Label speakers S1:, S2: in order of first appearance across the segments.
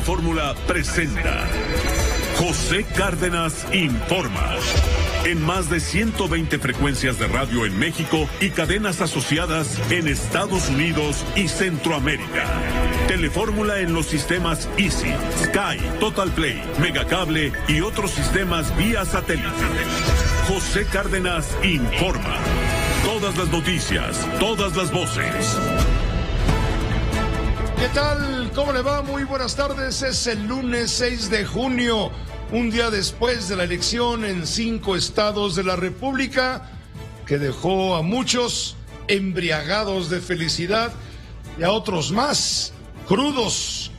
S1: Grupo Fórmula presenta José Cárdenas Informa. En más de 120 frecuencias de radio en México y cadenas asociadas en Estados Unidos y Centroamérica. Telefórmula en los sistemas Easy, Sky, Total Play, Megacable y otros sistemas vía satélite. José Cárdenas Informa. Todas las noticias, todas las voces.
S2: ¿Qué tal? ¿Cómo le va? Muy buenas tardes. Es el lunes 6 de junio, un día después de la elección en 5 estados de la República, que dejó a muchos embriagados de felicidad y a otros más crudos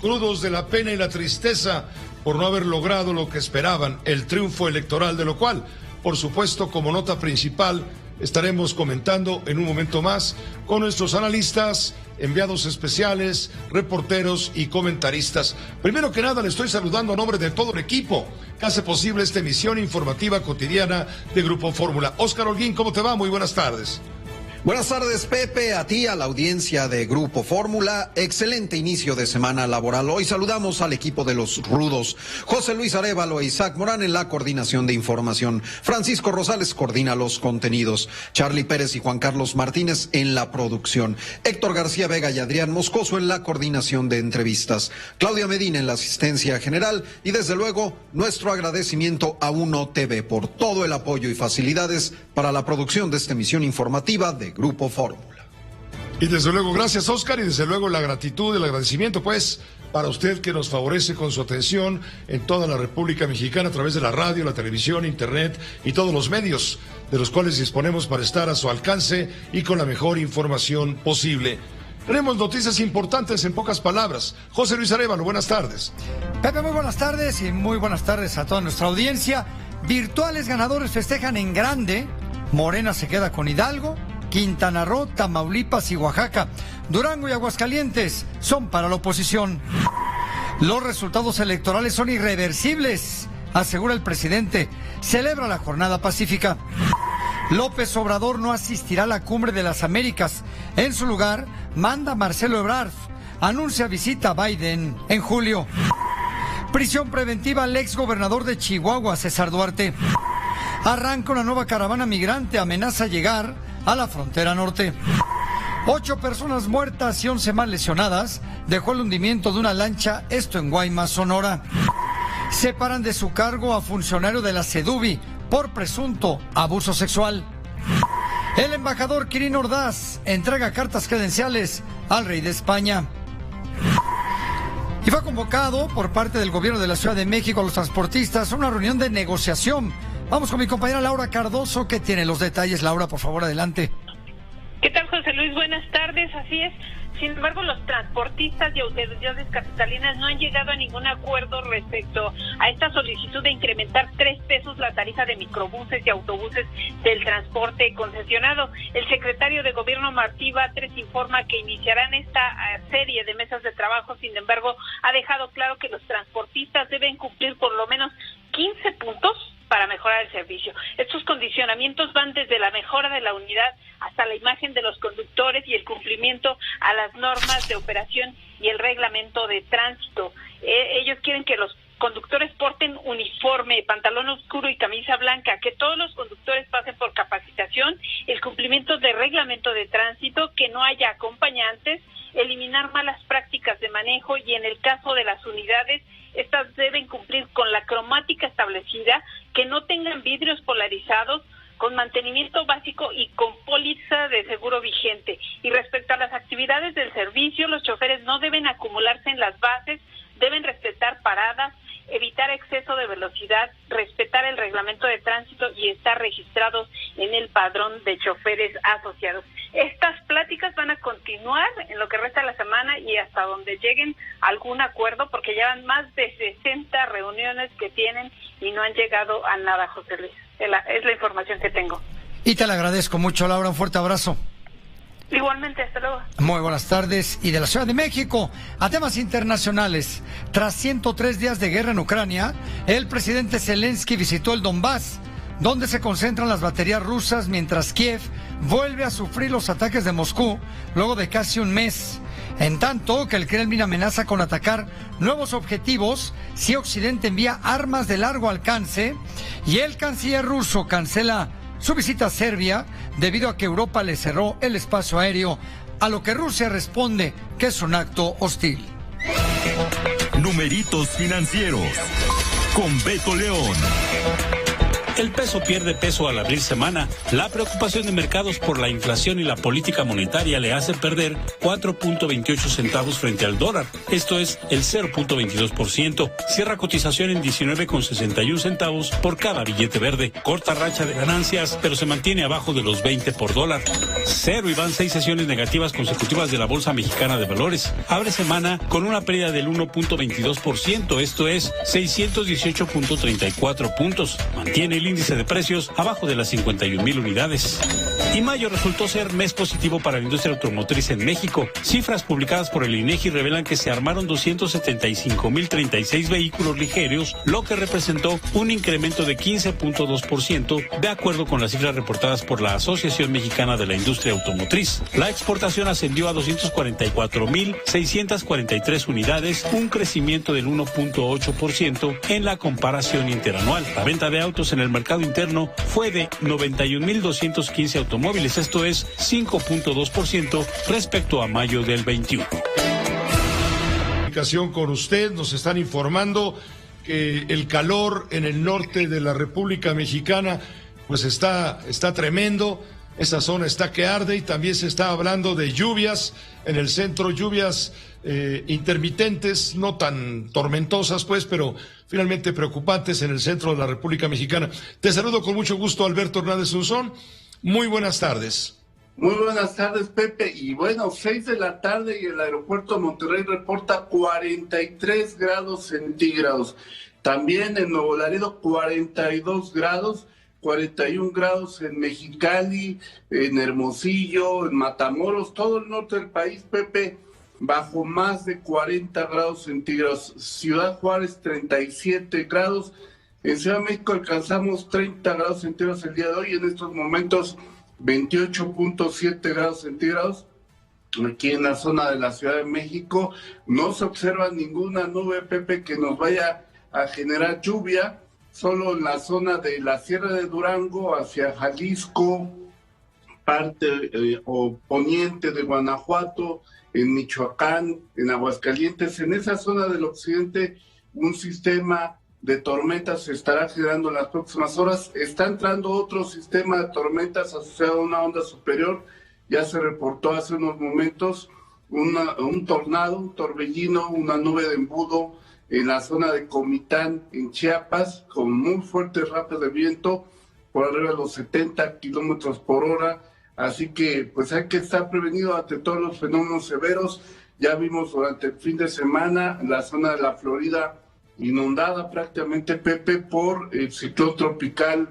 S2: de la pena y la tristeza por no haber logrado lo que esperaban, el triunfo electoral, de lo cual, por supuesto, como nota principal, estaremos comentando en un momento más con nuestros analistas, enviados especiales, reporteros y comentaristas. Primero que nada, le estoy saludando a nombre de todo el equipo que hace posible esta emisión informativa cotidiana de Grupo Fórmula. Óscar Holguín, ¿cómo te va? Muy buenas tardes.
S3: Buenas tardes, Pepe, a ti, a la audiencia de Grupo Fórmula. Excelente inicio de semana laboral. Hoy saludamos al equipo de los rudos. José Luis Arévalo e Isaac Morán en la coordinación de información. Francisco Rosales coordina los contenidos. Charlie Pérez y Juan Carlos Martínez en la producción. Héctor García Vega y Adrián Moscoso en la coordinación de entrevistas. Claudia Medina en la asistencia general. Y desde luego, nuestro agradecimiento a Uno TV por todo el apoyo y facilidades para la producción de esta emisión informativa de Grupo Fórmula.
S2: Y desde luego, gracias, Óscar, y desde luego la gratitud, el agradecimiento, pues, para usted que nos favorece con su atención en toda la República Mexicana a través de la radio, la televisión, internet y todos los medios de los cuales disponemos para estar a su alcance y con la mejor información posible. Tenemos noticias importantes en pocas palabras. José Luis Arévalo, buenas tardes.
S4: Pepe, muy buenas tardes y muy buenas tardes a toda nuestra audiencia. Virtuales ganadores festejan en grande. Morena se queda con Hidalgo, Quintana Roo, Tamaulipas y Oaxaca. Durango y Aguascalientes son para la oposición. Los resultados electorales son irreversibles, asegura el presidente. Celebra la jornada pacífica. López Obrador no asistirá a la Cumbre de las Américas. En su lugar, manda a Marcelo Ebrard. Anuncia visita a Biden en julio. Prisión preventiva al exgobernador de Chihuahua, César Duarte. Arranca una nueva caravana migrante, amenaza llegar a la frontera norte. 8 personas muertas y 11 más lesionadas dejó el hundimiento de una lancha, esto en Guaymas, Sonora. Separan de su cargo a funcionario de la SEDUBI por presunto abuso sexual. El embajador Quirino Ordaz entrega cartas credenciales al rey de España. Y fue convocado por parte del gobierno de la Ciudad de México a los transportistas a una reunión de negociación. Vamos con mi compañera Laura Cardoso, que tiene los detalles. Laura, por favor, adelante.
S5: ¿Qué tal, José Luis? Buenas tardes, así es. Sin embargo, los transportistas y autoridades capitalinas no han llegado a ningún acuerdo respecto a esta solicitud de incrementar 3 pesos la tarifa de microbuses y autobuses del transporte concesionado. El secretario de Gobierno, Martí Batres, informa que iniciarán esta serie de mesas de trabajo. Sin embargo, ha dejado claro que los transportistas deben cumplir por lo menos 15 puntos para mejorar el servicio. Estos condicionamientos van desde la mejora de la unidad hasta la imagen de los conductores y el cumplimiento a las normas de operación y el reglamento de tránsito. Ellos quieren que los conductores porten uniforme, pantalón oscuro y camisa blanca, que todos los conductores pasen por capacitación, el cumplimiento de reglamento de tránsito, que no haya acompañantes, eliminar malas prácticas de manejo y en el caso de las unidades, estas deben cumplir con la cromática establecida, que no tengan vidrios polarizados, con mantenimiento básico y con póliza de seguro vigente. Y respecto a las actividades del servicio, los choferes no deben acumularse en las bases, deben respetar paradas, evitar exceso de velocidad, respetar el reglamento de tránsito y estar registrados en el padrón de choferes asociados. Estas pláticas van a continuar en lo que resta de la semana y hasta donde lleguen a algún acuerdo, porque llevan más de 60 reuniones que tienen y no han llegado a nada, José Luis. Es la información que tengo.
S4: Y te la agradezco mucho, Laura. Un fuerte abrazo.
S5: Igualmente, hasta luego.
S4: Muy buenas tardes. Y de la Ciudad de México a temas internacionales. Tras 103 días de guerra en Ucrania, el presidente Zelensky visitó el Donbass, donde se concentran las baterías rusas, mientras Kiev vuelve a sufrir los ataques de Moscú luego de casi un mes. En tanto que el Kremlin amenaza con atacar nuevos objetivos si Occidente envía armas de largo alcance, y el canciller ruso cancela su visita a Serbia debido a que Europa le cerró el espacio aéreo, a lo que Rusia responde que es un acto hostil.
S6: Numeritos financieros con Beto León.
S7: El peso pierde peso al abrir semana. La preocupación de mercados por la inflación y la política monetaria le hace perder 4.28 centavos frente al dólar. Esto es el 0.22%. Cierra cotización en 19.61 centavos por cada billete verde. Corta racha de ganancias, pero se mantiene abajo de los 20 por dólar. Cero y van 6 sesiones negativas consecutivas de la Bolsa Mexicana de Valores. Abre semana con una pérdida del 1.22%. Esto es 618.34 puntos. Mantiene el índice de precios abajo de las 51,000 unidades. Y mayo resultó ser mes positivo para la industria automotriz en México. Cifras publicadas por el INEGI revelan que se armaron 275,036 vehículos ligeros, lo que representó un incremento de 15.2%, de acuerdo con las cifras reportadas por la Asociación Mexicana de la Industria Automotriz. La exportación ascendió a 244,643 unidades, un crecimiento del 1.8% en la comparación interanual. La venta de autos en el mercado interno fue de 91,215 automóviles, esto es 5.2% respecto a mayo del 21.
S2: Con usted nos están informando que el calor en el norte de la República Mexicana pues está tremendo. Esa zona está que arde, y también se está hablando de lluvias en el centro, lluvias intermitentes, no tan tormentosas pues, pero finalmente preocupantes en el centro de la República Mexicana. Te saludo con mucho gusto, Alberto Hernández Unzón. Muy buenas tardes.
S8: Muy buenas tardes, Pepe. Y bueno, 6 de la tarde y el aeropuerto de Monterrey reporta 43 grados centígrados. También en Nuevo Laredo 42 grados. 41 grados en Mexicali, en Hermosillo, en Matamoros, todo el norte del país, Pepe, bajo más de 40 grados centígrados. Ciudad Juárez, 37 grados. En Ciudad de México alcanzamos 30 grados centígrados el día de hoy, en estos momentos 28.7 grados centígrados. Aquí en la zona de la Ciudad de México no se observa ninguna nube, Pepe, que nos vaya a generar lluvia. Solo en la zona de la Sierra de Durango, hacia Jalisco, parte o poniente de Guanajuato, en Michoacán, en Aguascalientes, en esa zona del occidente, un sistema de tormentas se estará generando en las próximas horas. Está entrando otro sistema de tormentas asociado a una onda superior. Ya se reportó hace unos momentos un tornado, un torbellino, una nube de embudo en la zona de Comitán, en Chiapas, con muy fuertes ráfagas de viento, por arriba de los 70 kilómetros por hora. Así que pues hay que estar prevenido ante todos los fenómenos severos. Ya vimos durante el fin de semana la zona de la Florida inundada prácticamente, Pepe, por el ciclón tropical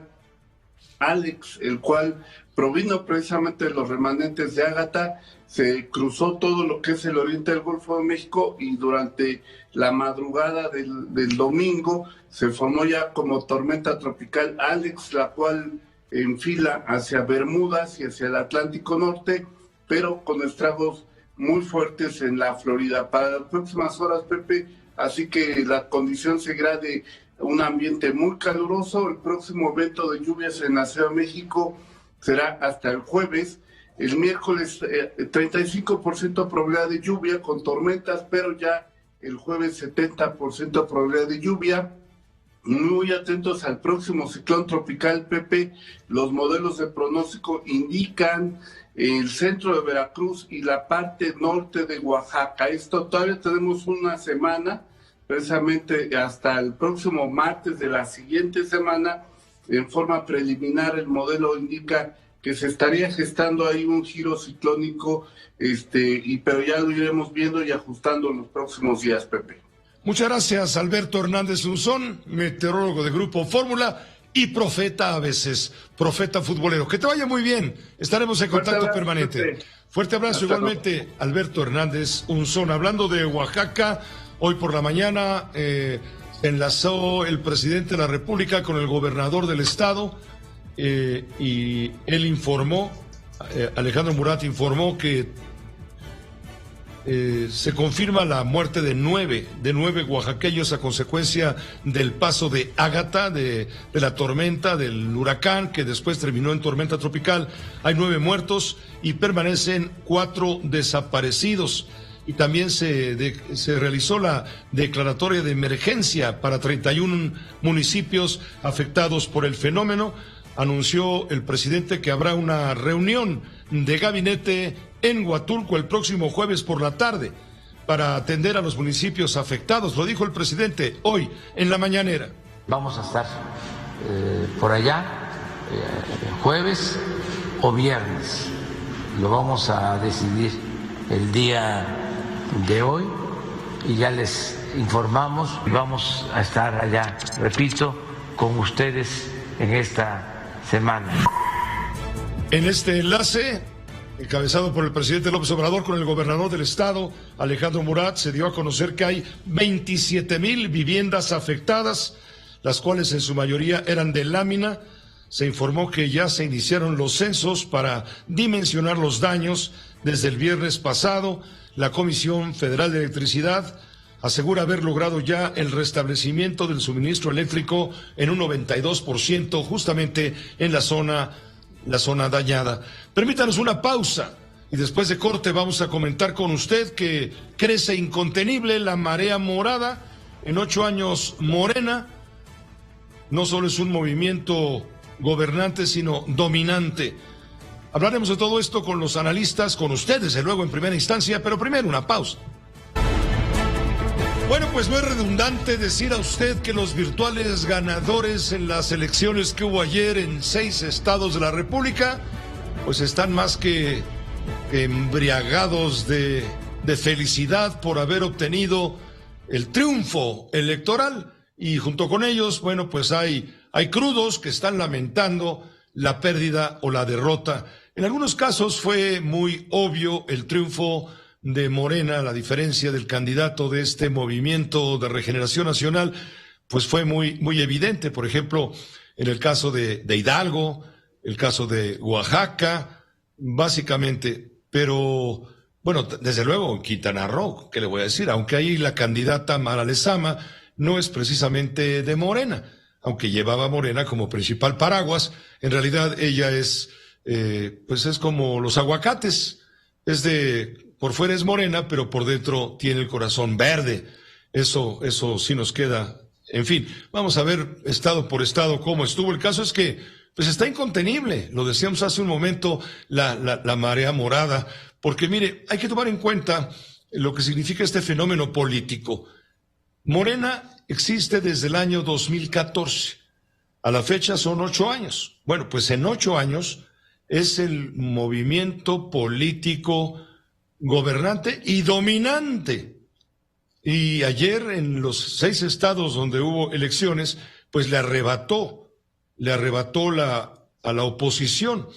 S8: Alex, el cual provino precisamente de los remanentes de Ágata. Se cruzó todo lo que es el oriente del Golfo de México, y durante la madrugada del domingo se formó ya como tormenta tropical Alex, la cual enfila hacia Bermudas y hacia el Atlántico Norte, pero con estragos muy fuertes en la Florida. Para las próximas horas, Pepe, así que la condición seguirá de un ambiente muy caluroso. El próximo evento de lluvias en la Ciudad de México será hasta el jueves. El miércoles 35% probabilidad de lluvia con tormentas, pero ya el jueves 70% probabilidad de lluvia. Muy atentos al próximo ciclón tropical, Pepe. Los modelos de pronóstico indican el centro de Veracruz y la parte norte de Oaxaca. Esto todavía tenemos una semana, precisamente hasta el próximo martes de la siguiente semana. En forma preliminar, el modelo indica que se estaría gestando ahí un giro ciclónico, pero ya lo iremos viendo y ajustando en los próximos días, Pepe.
S2: Muchas gracias, Alberto Hernández Unzón, meteorólogo de Grupo Fórmula y profeta a veces, profeta futbolero. Que te vaya muy bien, estaremos en contacto permanente. Pepe. Fuerte abrazo. Hasta igualmente, luego. Alberto Hernández Unzón. Hablando de Oaxaca, hoy por la mañana enlazó el presidente de la República con el gobernador del estado, y él informó, Alejandro Murat informó que se confirma la muerte de nueve oaxaqueños a consecuencia del paso de Ágata, de la tormenta, del huracán, que después terminó en tormenta tropical. Hay 9 muertos y permanecen 4 desaparecidos. Y también se realizó la declaratoria de emergencia para 31 municipios afectados por el fenómeno. Anunció el presidente que habrá una reunión de gabinete en Huatulco el próximo jueves por la tarde para atender a los municipios afectados. Lo dijo el presidente hoy en la mañanera.
S9: Vamos a estar por allá jueves o viernes. Lo vamos a decidir el día de hoy y ya les informamos. Vamos a estar allá, repito, con ustedes en esta semana.
S2: En este enlace, encabezado por el presidente López Obrador con el gobernador del estado, Alejandro Murat, se dio a conocer que hay 27,000 viviendas afectadas, las cuales en su mayoría eran de lámina. Se informó que ya se iniciaron los censos para dimensionar los daños desde el viernes pasado. La Comisión Federal de Electricidad asegura haber logrado ya el restablecimiento del suministro eléctrico en un 92%, justamente en la zona dañada. Permítanos una pausa y después de corte vamos a comentar con usted que crece incontenible la marea morada. En 8 años Morena no solo es un movimiento gobernante, sino dominante. Hablaremos de todo esto con los analistas, con ustedes, desde luego, en primera instancia, pero primero una pausa. Bueno, pues no es redundante decir a usted que los virtuales ganadores en las elecciones que hubo ayer en 6 estados de la República, pues están más que embriagados de felicidad por haber obtenido el triunfo electoral. Y junto con ellos, bueno, pues hay crudos que están lamentando la pérdida o la derrota. En algunos casos fue muy obvio el triunfo de Morena, la diferencia del candidato de este movimiento de regeneración nacional, pues fue muy evidente. Por ejemplo, en el caso de Hidalgo, el caso de Oaxaca, básicamente. Pero, bueno, desde luego en Quintana Roo, ¿qué le voy a decir? Aunque ahí la candidata Mara Lezama no es precisamente de Morena, aunque llevaba a Morena como principal paraguas. En realidad ella es, pues es como los aguacates, por fuera es morena, pero por dentro tiene el corazón verde. Eso sí nos queda. En fin, vamos a ver estado por estado cómo estuvo. El caso es que, pues está incontenible, lo decíamos hace un momento, la marea morada, porque mire, hay que tomar en cuenta lo que significa este fenómeno político. Morena existe desde el año 2014. A la fecha son 8 años. Bueno, pues en 8 años es el movimiento político gobernante y dominante. Y ayer en los 6 estados donde hubo elecciones, pues le arrebató a la oposición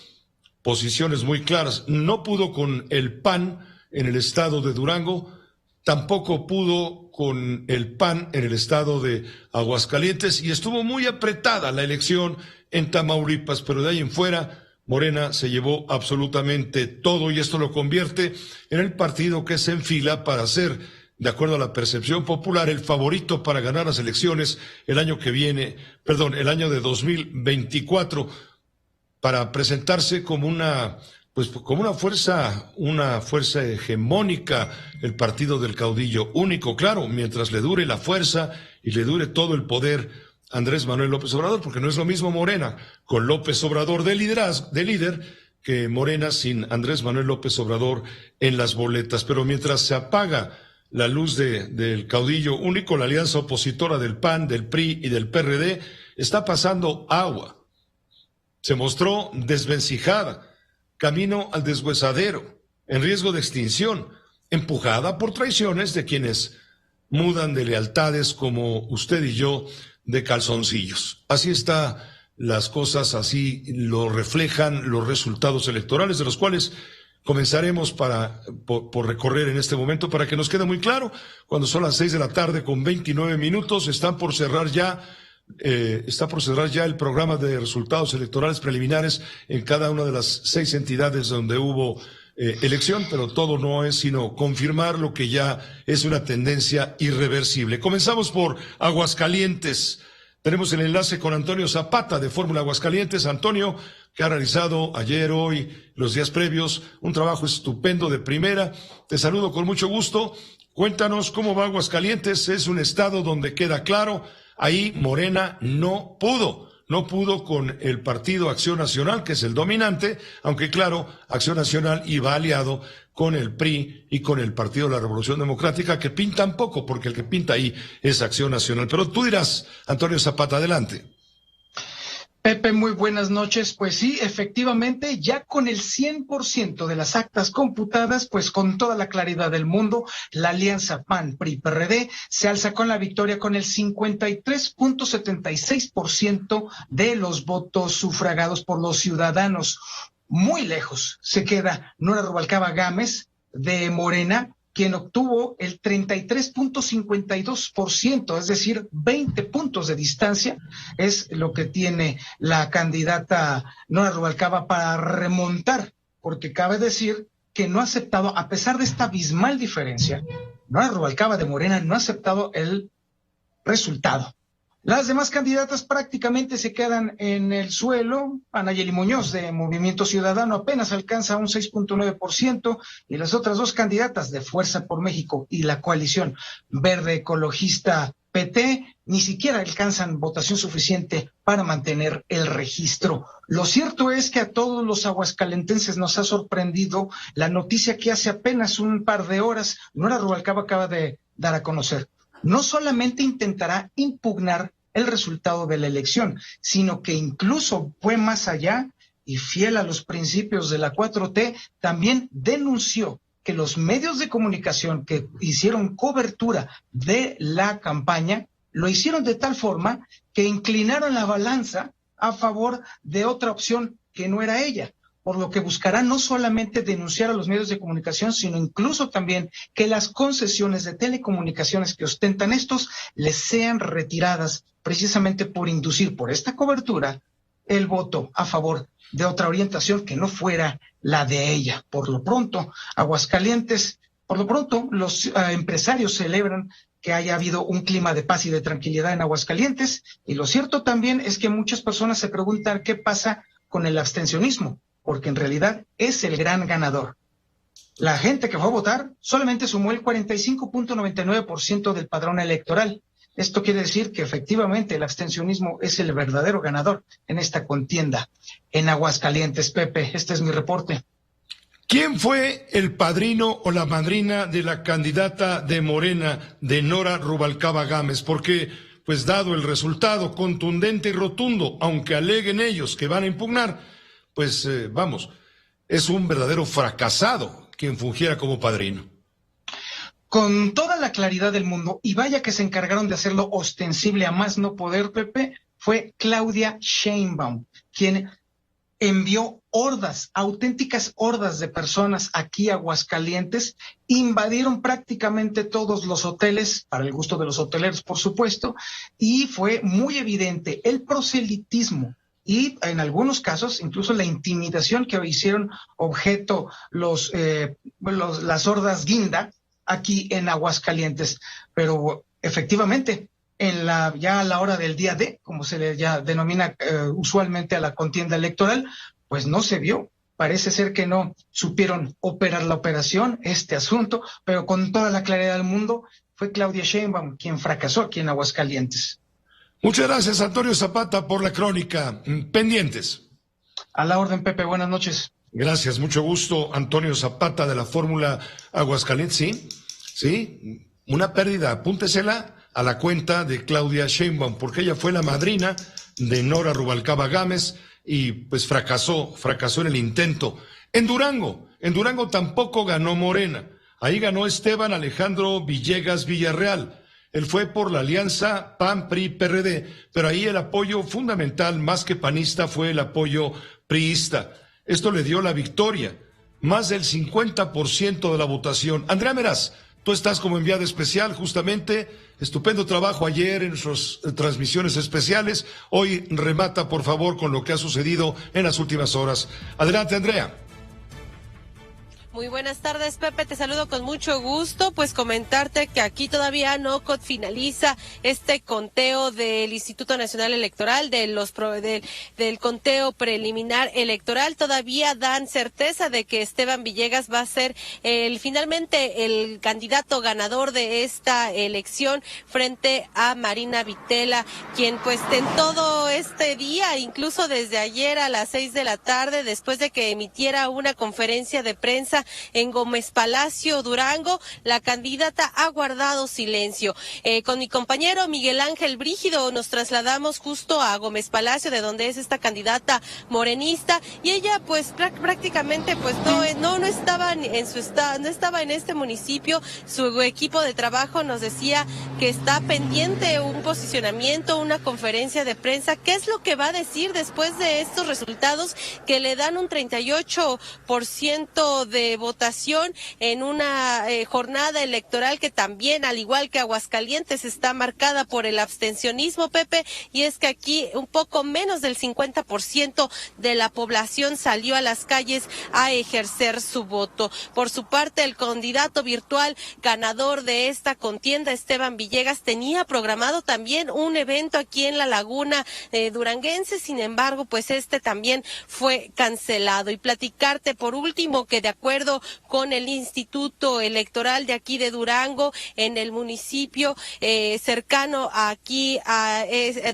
S2: posiciones muy claras. No pudo con el PAN en el estado de Durango, tampoco pudo con el PAN en el estado de Aguascalientes y estuvo muy apretada la elección en Tamaulipas, pero de ahí en fuera Morena se llevó absolutamente todo y esto lo convierte en el partido que se enfila para ser, de acuerdo a la percepción popular, el favorito para ganar las elecciones el año de 2024, para presentarse como una fuerza hegemónica, el partido del caudillo único, claro, mientras le dure la fuerza y le dure todo el poder Andrés Manuel López Obrador, porque no es lo mismo Morena con López Obrador de líder que Morena sin Andrés Manuel López Obrador en las boletas. Pero mientras se apaga la luz del caudillo único, la alianza opositora del PAN, del PRI y del PRD está pasando agua. Se mostró desvencijada, camino al deshuesadero, en riesgo de extinción, empujada por traiciones de quienes mudan de lealtades como usted y yo de calzoncillos. Así están las cosas, así lo reflejan los resultados electorales, de los cuales comenzaremos por recorrer en este momento para que nos quede muy claro. Cuando son las 6:29 p.m, está por cerrar ya el programa de resultados electorales preliminares en cada una de las 6 entidades donde hubo elección, pero todo no es sino confirmar lo que ya es una tendencia irreversible. Comenzamos por Aguascalientes. Tenemos el enlace con Antonio Zapata de Fórmula Aguascalientes. Antonio, que ha realizado ayer, hoy, los días previos, un trabajo estupendo de primera. Te saludo con mucho gusto. Cuéntanos cómo va Aguascalientes. Es un estado donde queda claro, ahí Morena no pudo con el partido Acción Nacional, que es el dominante, aunque claro, Acción Nacional iba aliado con el PRI y con el Partido de la Revolución Democrática, que pintan poco, porque el que pinta ahí es Acción Nacional. Pero tú dirás, Antonio Zapata, adelante.
S10: Pepe, muy buenas noches. Pues sí, efectivamente, ya con el 100% de las actas computadas, pues con toda la claridad del mundo, la alianza PAN-PRI-PRD se alza con la victoria con el 53.76% de los votos sufragados por los ciudadanos. Muy lejos se queda Nora Rubalcaba Gámez de Morena, quien obtuvo el 33.52%, es decir, 20 puntos de distancia, es lo que tiene la candidata Nora Rubalcaba para remontar, porque cabe decir que no ha aceptado, a pesar de esta abismal diferencia, Nora Rubalcaba de Morena no ha aceptado el resultado. Las demás candidatas prácticamente se quedan en el suelo. Anayeli Muñoz de Movimiento Ciudadano apenas alcanza un 6.9% y las otras dos candidatas de Fuerza por México y la coalición Verde Ecologista PT ni siquiera alcanzan votación suficiente para mantener el registro. Lo cierto es que a todos los aguascalentenses nos ha sorprendido la noticia que hace apenas un par de horas Nora Rubalcaba acaba de dar a conocer. No solamente intentará impugnar el resultado de la elección, sino que incluso fue más allá y fiel a los principios de la 4T, también denunció que los medios de comunicación que hicieron cobertura de la campaña lo hicieron de tal forma que inclinaron la balanza a favor de otra opción que no era ella, por lo que buscará no solamente denunciar a los medios de comunicación, sino incluso también que las concesiones de telecomunicaciones que ostentan estos les sean retiradas precisamente por inducir por esta cobertura el voto a favor de otra orientación que no fuera la de ella. Por lo pronto, Aguascalientes, los empresarios celebran que haya habido un clima de paz y de tranquilidad en Aguascalientes, y lo cierto también es que muchas personas se preguntan qué pasa con el abstencionismo, porque en realidad es el gran ganador. La gente que fue a votar solamente sumó el 45.99% del padrón electoral. Esto quiere decir que efectivamente el abstencionismo es el verdadero ganador en esta contienda en Aguascalientes. Pepe, este es mi reporte.
S2: ¿Quién fue el padrino o la madrina de la candidata de Morena, de Nora Rubalcaba Gámez? Porque, pues dado el resultado contundente y rotundo, aunque aleguen ellos que van a impugnar, pues es un verdadero fracasado quien fungiera como padrino.
S10: Con toda la claridad del mundo, y vaya que se encargaron de hacerlo ostensible a más no poder, Pepe, fue Claudia Sheinbaum, quien envió hordas, auténticas hordas de personas aquí a Aguascalientes, invadieron prácticamente todos los hoteles, para el gusto de los hoteleros, por supuesto, y fue muy evidente el proselitismo y en algunos casos incluso la intimidación que hicieron objeto las hordas guinda aquí en Aguascalientes. Pero efectivamente, ya a la hora del día D, como se le ya denomina usualmente a la contienda electoral, pues no se vio. Parece ser que no supieron operar la operación, este asunto, pero con toda la claridad del mundo fue Claudia Sheinbaum quien fracasó aquí en Aguascalientes.
S2: Muchas gracias, Antonio Zapata, por la crónica. Pendientes.
S10: A la orden, Pepe. Buenas noches.
S2: Gracias, mucho gusto, Antonio Zapata de la Fórmula Aguascalientes. Sí, una pérdida, apúntesela a la cuenta de Claudia Sheinbaum, porque ella fue la madrina de Nora Rubalcaba Gámez y pues fracasó en el intento. En Durango tampoco ganó Morena. Ahí ganó Esteban Alejandro Villegas Villarreal. Él fue por la alianza PAN-PRI-PRD, pero ahí el apoyo fundamental, más que panista, fue el apoyo priista. Esto le dio la victoria, más del 50% de la votación. Andrea Meraz, tú estás como enviada especial, justamente, estupendo trabajo ayer en nuestras transmisiones especiales. Hoy remata, por favor, con lo que ha sucedido en las últimas horas. Adelante, Andrea.
S11: Muy buenas tardes, Pepe, te saludo con mucho gusto, pues comentarte que aquí todavía no finaliza este conteo del Instituto Nacional Electoral, del conteo preliminar electoral. Todavía dan certeza de que Esteban Villegas va a ser finalmente el candidato ganador de esta elección frente a Marina Vitela, quien pues en todo este día, incluso desde ayer a las 6 de la tarde, después de que emitiera una conferencia de prensa en Gómez Palacio, Durango, la candidata ha guardado silencio. Con mi compañero Miguel Ángel Brígido nos trasladamos justo a Gómez Palacio, de donde es esta candidata morenista, y ella pues prácticamente pues no estaba no estaba en este municipio. Su equipo de trabajo nos decía que está pendiente un posicionamiento, una conferencia de prensa. ¿Qué es lo que va a decir después de estos resultados que le dan un 38% de votación en una jornada electoral que también, al igual que Aguascalientes, está marcada por el abstencionismo, Pepe? Y es que aquí un poco menos del 50% de la población salió a las calles a ejercer su voto. Por su parte, el candidato virtual ganador de esta contienda, Esteban Villegas, tenía programado también un evento aquí en la Laguna duranguense, sin embargo, pues este también fue cancelado. Y platicarte por último que de acuerdo con el Instituto Electoral de aquí de Durango, en el municipio cercano aquí a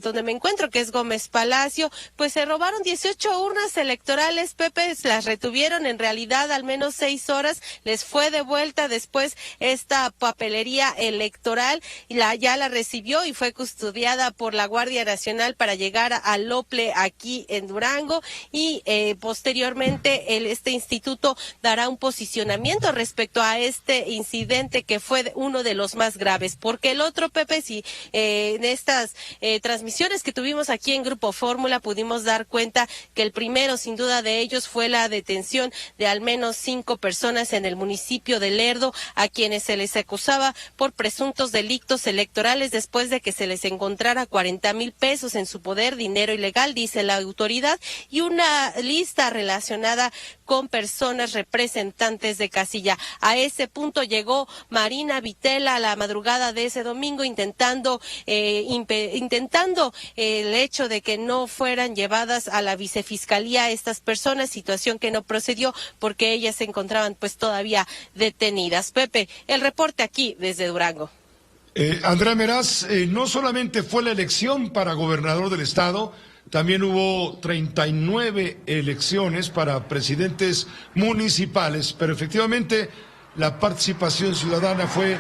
S11: donde me encuentro, que es Gómez Palacio, pues se robaron 18 urnas electorales, Pepe, las retuvieron en realidad al menos 6 horas, les fue devuelta después esta papelería electoral, y ya la recibió y fue custodiada por la Guardia Nacional para llegar al Ople aquí en Durango, y posteriormente este instituto dará un posicionamiento respecto a este incidente que fue uno de los más graves, porque el otro, Pepe, si en estas transmisiones que tuvimos aquí en Grupo Fórmula pudimos dar cuenta que el primero, sin duda de ellos, fue la detención de al menos 5 personas en el municipio de Lerdo, a quienes se les acusaba por presuntos delitos electorales después de que se les encontrara 40,000 pesos en su poder, dinero ilegal, dice la autoridad, y una lista relacionada con personas representantes de casilla. A ese punto llegó Marina Vitela a la madrugada de ese domingo, intentando el hecho de que no fueran llevadas a la vicefiscalía estas personas, situación que no procedió porque ellas se encontraban pues todavía detenidas. Pepe, el reporte aquí desde Durango.
S2: Andrea Meraz, no solamente fue la elección para gobernador del estado, también hubo 39 elecciones para presidentes municipales, pero efectivamente la participación ciudadana fue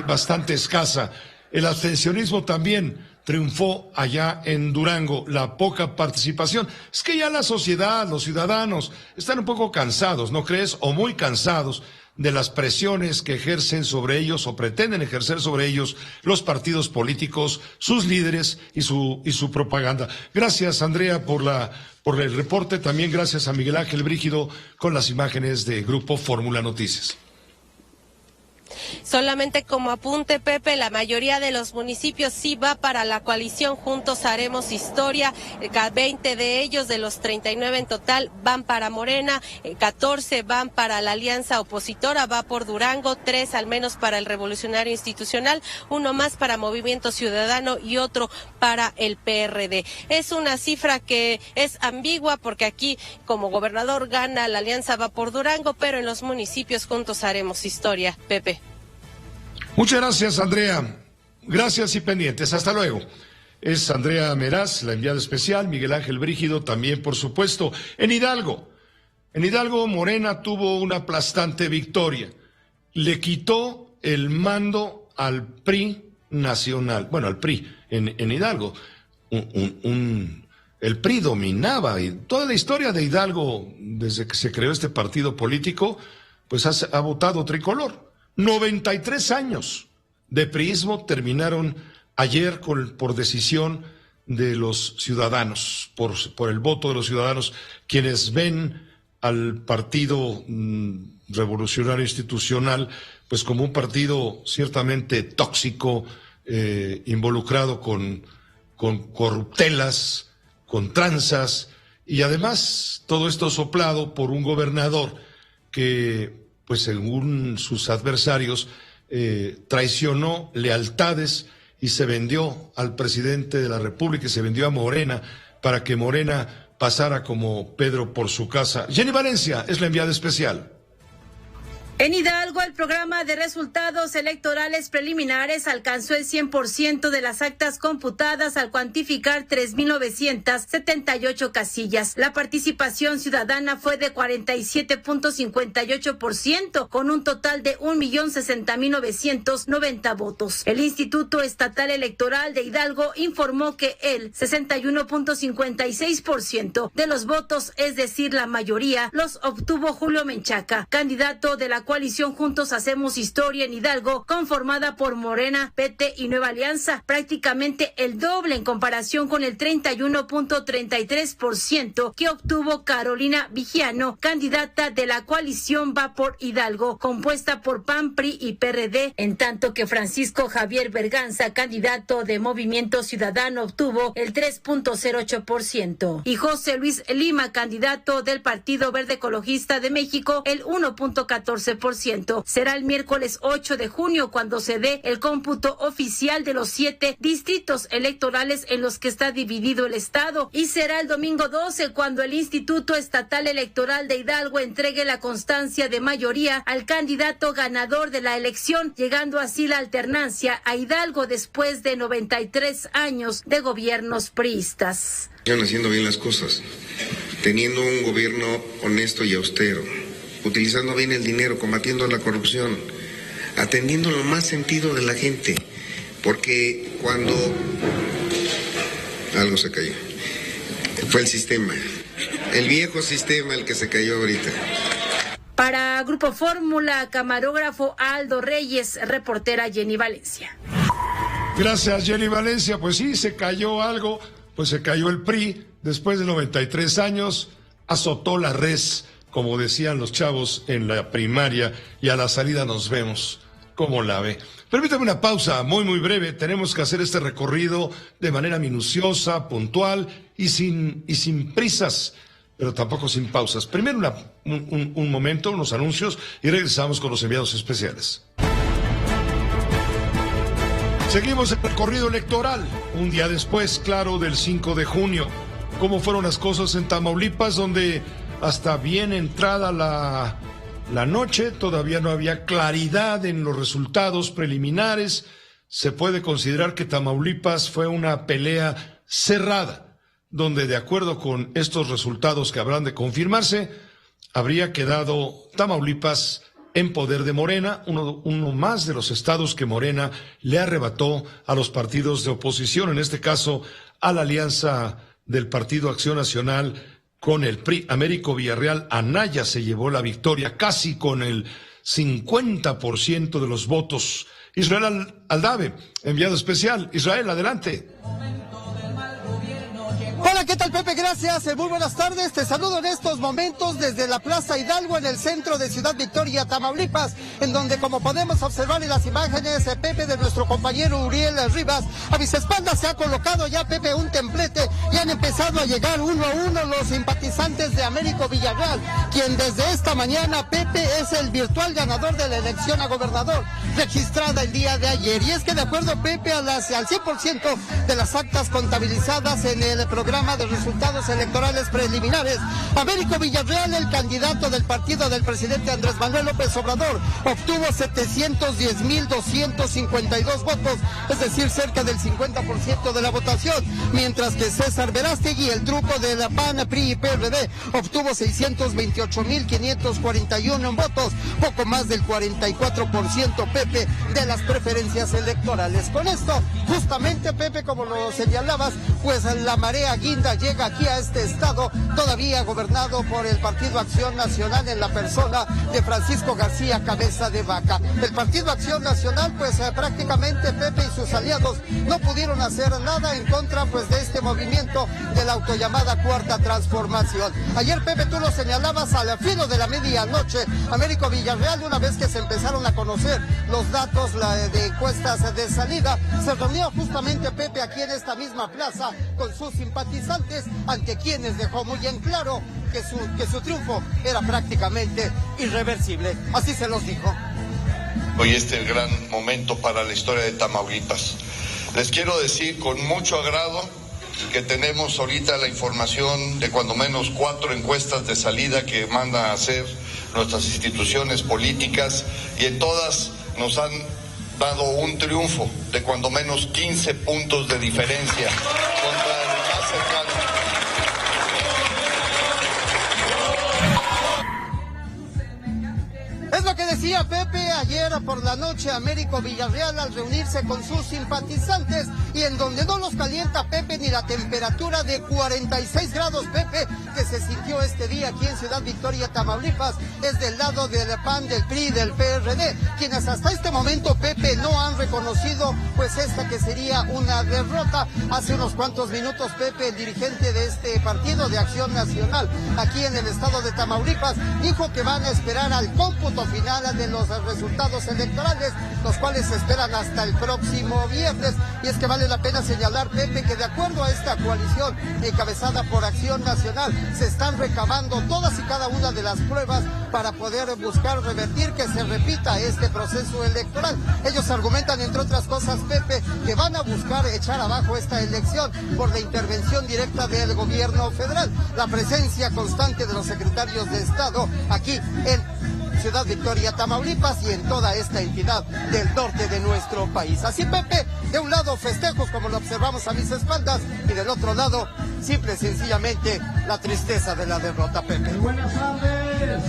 S2: bastante escasa. El abstencionismo también triunfó allá en Durango, la poca participación. Es que ya la sociedad, los ciudadanos, están un poco cansados, ¿no crees? O muy cansados de las presiones que ejercen sobre ellos o pretenden ejercer sobre ellos los partidos políticos, sus líderes y su propaganda. Gracias, Andrea, por el reporte. También gracias a Miguel Ángel Brígido con las imágenes de Grupo Fórmula Noticias.
S11: Solamente como apunte, Pepe, la mayoría de los municipios sí va para la coalición Juntos Haremos Historia. 20 de ellos, de los 39 en total, van para Morena, 14 van para la alianza opositora, va por Durango, 3 al menos para el Revolucionario Institucional, 1 más para Movimiento Ciudadano y otro para el PRD. Es una cifra que es ambigua porque aquí como gobernador gana la alianza va por Durango, pero en los municipios Juntos Haremos Historia. Pepe.
S2: Muchas gracias, Andrea. Gracias y pendientes. Hasta luego. Es Andrea Meraz, la enviada especial, Miguel Ángel Brígido también, por supuesto. En Hidalgo, Morena tuvo una aplastante victoria. Le quitó el mando al PRI nacional, bueno, al PRI en Hidalgo. El PRI dominaba, y toda la historia de Hidalgo, desde que se creó este partido político, pues ha votado tricolor. 93 años de priismo terminaron ayer por decisión de los ciudadanos, por el voto de los ciudadanos, quienes ven al Partido Revolucionario Institucional pues como un partido ciertamente tóxico, involucrado con corruptelas, con tranzas, y además todo esto soplado por un gobernador que, pues según sus adversarios, traicionó lealtades y se vendió al presidente de la República y se vendió a Morena para que Morena pasara como Pedro por su casa. Jenny Valencia es la enviada especial.
S12: En Hidalgo, el programa de resultados electorales preliminares alcanzó el 100% de las actas computadas al cuantificar 3,978 casillas. La participación ciudadana fue de 47.58%, con un total de 1,060,990 votos. El Instituto Estatal Electoral de Hidalgo informó que el 61.56% de los votos, es decir, la mayoría, los obtuvo Julio Menchaca, candidato de la coalición Juntos Hacemos Historia en Hidalgo, conformada por Morena, PT y Nueva Alianza, prácticamente el doble en comparación con el 31.33% que obtuvo Carolina Vigiano, candidata de la coalición Va por Hidalgo, compuesta por PAN, PRI y PRD, en tanto que Francisco Javier Berganza, candidato de Movimiento Ciudadano, obtuvo el 3.08%, y José Luis Lima, candidato del Partido Verde Ecologista de México, el 1.14%. Será el miércoles 8 de junio cuando se dé el cómputo oficial de los 7 distritos electorales en los que está dividido el estado, y será el domingo 12 cuando el Instituto Estatal Electoral de Hidalgo entregue la constancia de mayoría al candidato ganador de la elección, llegando así la alternancia a Hidalgo después de 93 años de gobiernos priistas.
S13: Están haciendo bien las cosas, teniendo un gobierno honesto y austero, utilizando bien el dinero, combatiendo la corrupción, atendiendo lo más sentido de la gente, porque cuando algo se cayó, fue el sistema, el viejo sistema el que se cayó ahorita.
S12: Para Grupo Fórmula, camarógrafo Aldo Reyes, reportera Jenny Valencia.
S2: Gracias, Jenny Valencia. Pues sí, se cayó algo, pues se cayó el PRI, después de 93 años, azotó la res, como decían los chavos en la primaria, y a la salida nos vemos. ¿Cómo la ve? Permítame una pausa muy breve. Tenemos que hacer este recorrido de manera minuciosa, puntual y sin prisas, pero tampoco sin pausas. Primero un momento, unos anuncios, y regresamos con los enviados especiales. Seguimos el recorrido electoral, un día después, claro, del 5 de junio. ¿Cómo fueron las cosas en Tamaulipas, donde hasta bien entrada la noche todavía no había claridad en los resultados preliminares? Se puede considerar que Tamaulipas fue una pelea cerrada, donde de acuerdo con estos resultados que habrán de confirmarse, habría quedado Tamaulipas en poder de Morena, uno más de los estados que Morena le arrebató a los partidos de oposición, en este caso a la alianza del Partido Acción Nacional con el PRI. Américo Villarreal Anaya se llevó la victoria casi con el 50% de los votos. Israel Aldave, enviado especial. Israel, adelante.
S14: Hola, ¿qué tal, Pepe? Gracias, muy buenas tardes. Te saludo en estos momentos desde la Plaza Hidalgo, en el centro de Ciudad Victoria, Tamaulipas, en donde, como podemos observar en las imágenes, Pepe, de nuestro compañero Uriel Rivas, a mis espaldas se ha colocado ya, Pepe, un templete y han empezado a llegar uno a uno los simpatizantes de Américo Villarreal, quien desde esta mañana, Pepe, es el virtual ganador de la elección a gobernador registrada el día de ayer. Y es que, de acuerdo, Pepe, al 100% de las actas contabilizadas en el programa de resultados electorales preliminares, Américo Villarreal, el candidato del partido del presidente Andrés Manuel López Obrador, obtuvo 710,252 votos, es decir, cerca del 50% de la votación, mientras que César Verástegui, el truco de la PAN, PRI y PRD, obtuvo 628,541 votos, poco más del 44%, Pepe, de las preferencias electorales. Con esto, justamente, Pepe, como lo señalabas, pues la marea guinda llega aquí a este estado, todavía gobernado por el Partido Acción Nacional en la persona de Francisco García Cabeza de Vaca. El Partido Acción Nacional, pues prácticamente, Pepe, y sus aliados no pudieron hacer nada en contra, pues, de este movimiento de la autollamada Cuarta Transformación. Ayer, Pepe, tú lo señalabas, al filo de la medianoche, Américo Villarreal, una vez que se empezaron a conocer los datos de encuestas de salida, se reunió justamente, Pepe, aquí en esta misma plaza con sus simpatizantes, simpatizantes, ante quienes dejó muy en claro que su triunfo era prácticamente irreversible. Así se los dijo.
S15: Hoy este gran momento para la historia de Tamaulipas. Les quiero decir con mucho agrado que tenemos ahorita la información de cuando menos 4 encuestas de salida que mandan a hacer nuestras instituciones políticas, y en todas nos han dado un triunfo de cuando menos 15 puntos de diferencia contra el más cercano.
S14: Es lo que decía Pepe ayer por la noche Américo Villarreal al reunirse con sus simpatizantes, y en donde no los calienta Pepe ni la temperatura de 46 grados, Pepe, que se sintió este día aquí en Ciudad Victoria, Tamaulipas, es del lado del PAN, del PRI, del PRD, quienes hasta este momento, Pepe, no han reconocido pues esta que sería una derrota. Hace unos cuantos minutos, Pepe, el dirigente de este partido de Acción Nacional aquí en el estado de Tamaulipas, dijo que van a esperar al cómputo final de los resultados electorales, los cuales se esperan hasta el próximo viernes. Y es que vale la pena señalar, Pepe, que de acuerdo a esta coalición encabezada por Acción Nacional, se están recabando todas y cada una de las pruebas para poder buscar revertir que se repita este proceso electoral. Ellos argumentan, entre otras cosas, Pepe, que van a buscar echar abajo esta elección por la intervención directa del gobierno federal, la presencia constante de los secretarios de Estado aquí en Ciudad Victoria, Tamaulipas, y en toda esta entidad del norte de nuestro país. Así, Pepe, de un lado festejos como lo observamos a mis espaldas, y del otro lado, simple y sencillamente, la tristeza de la derrota, Pepe.
S2: Buenas tardes.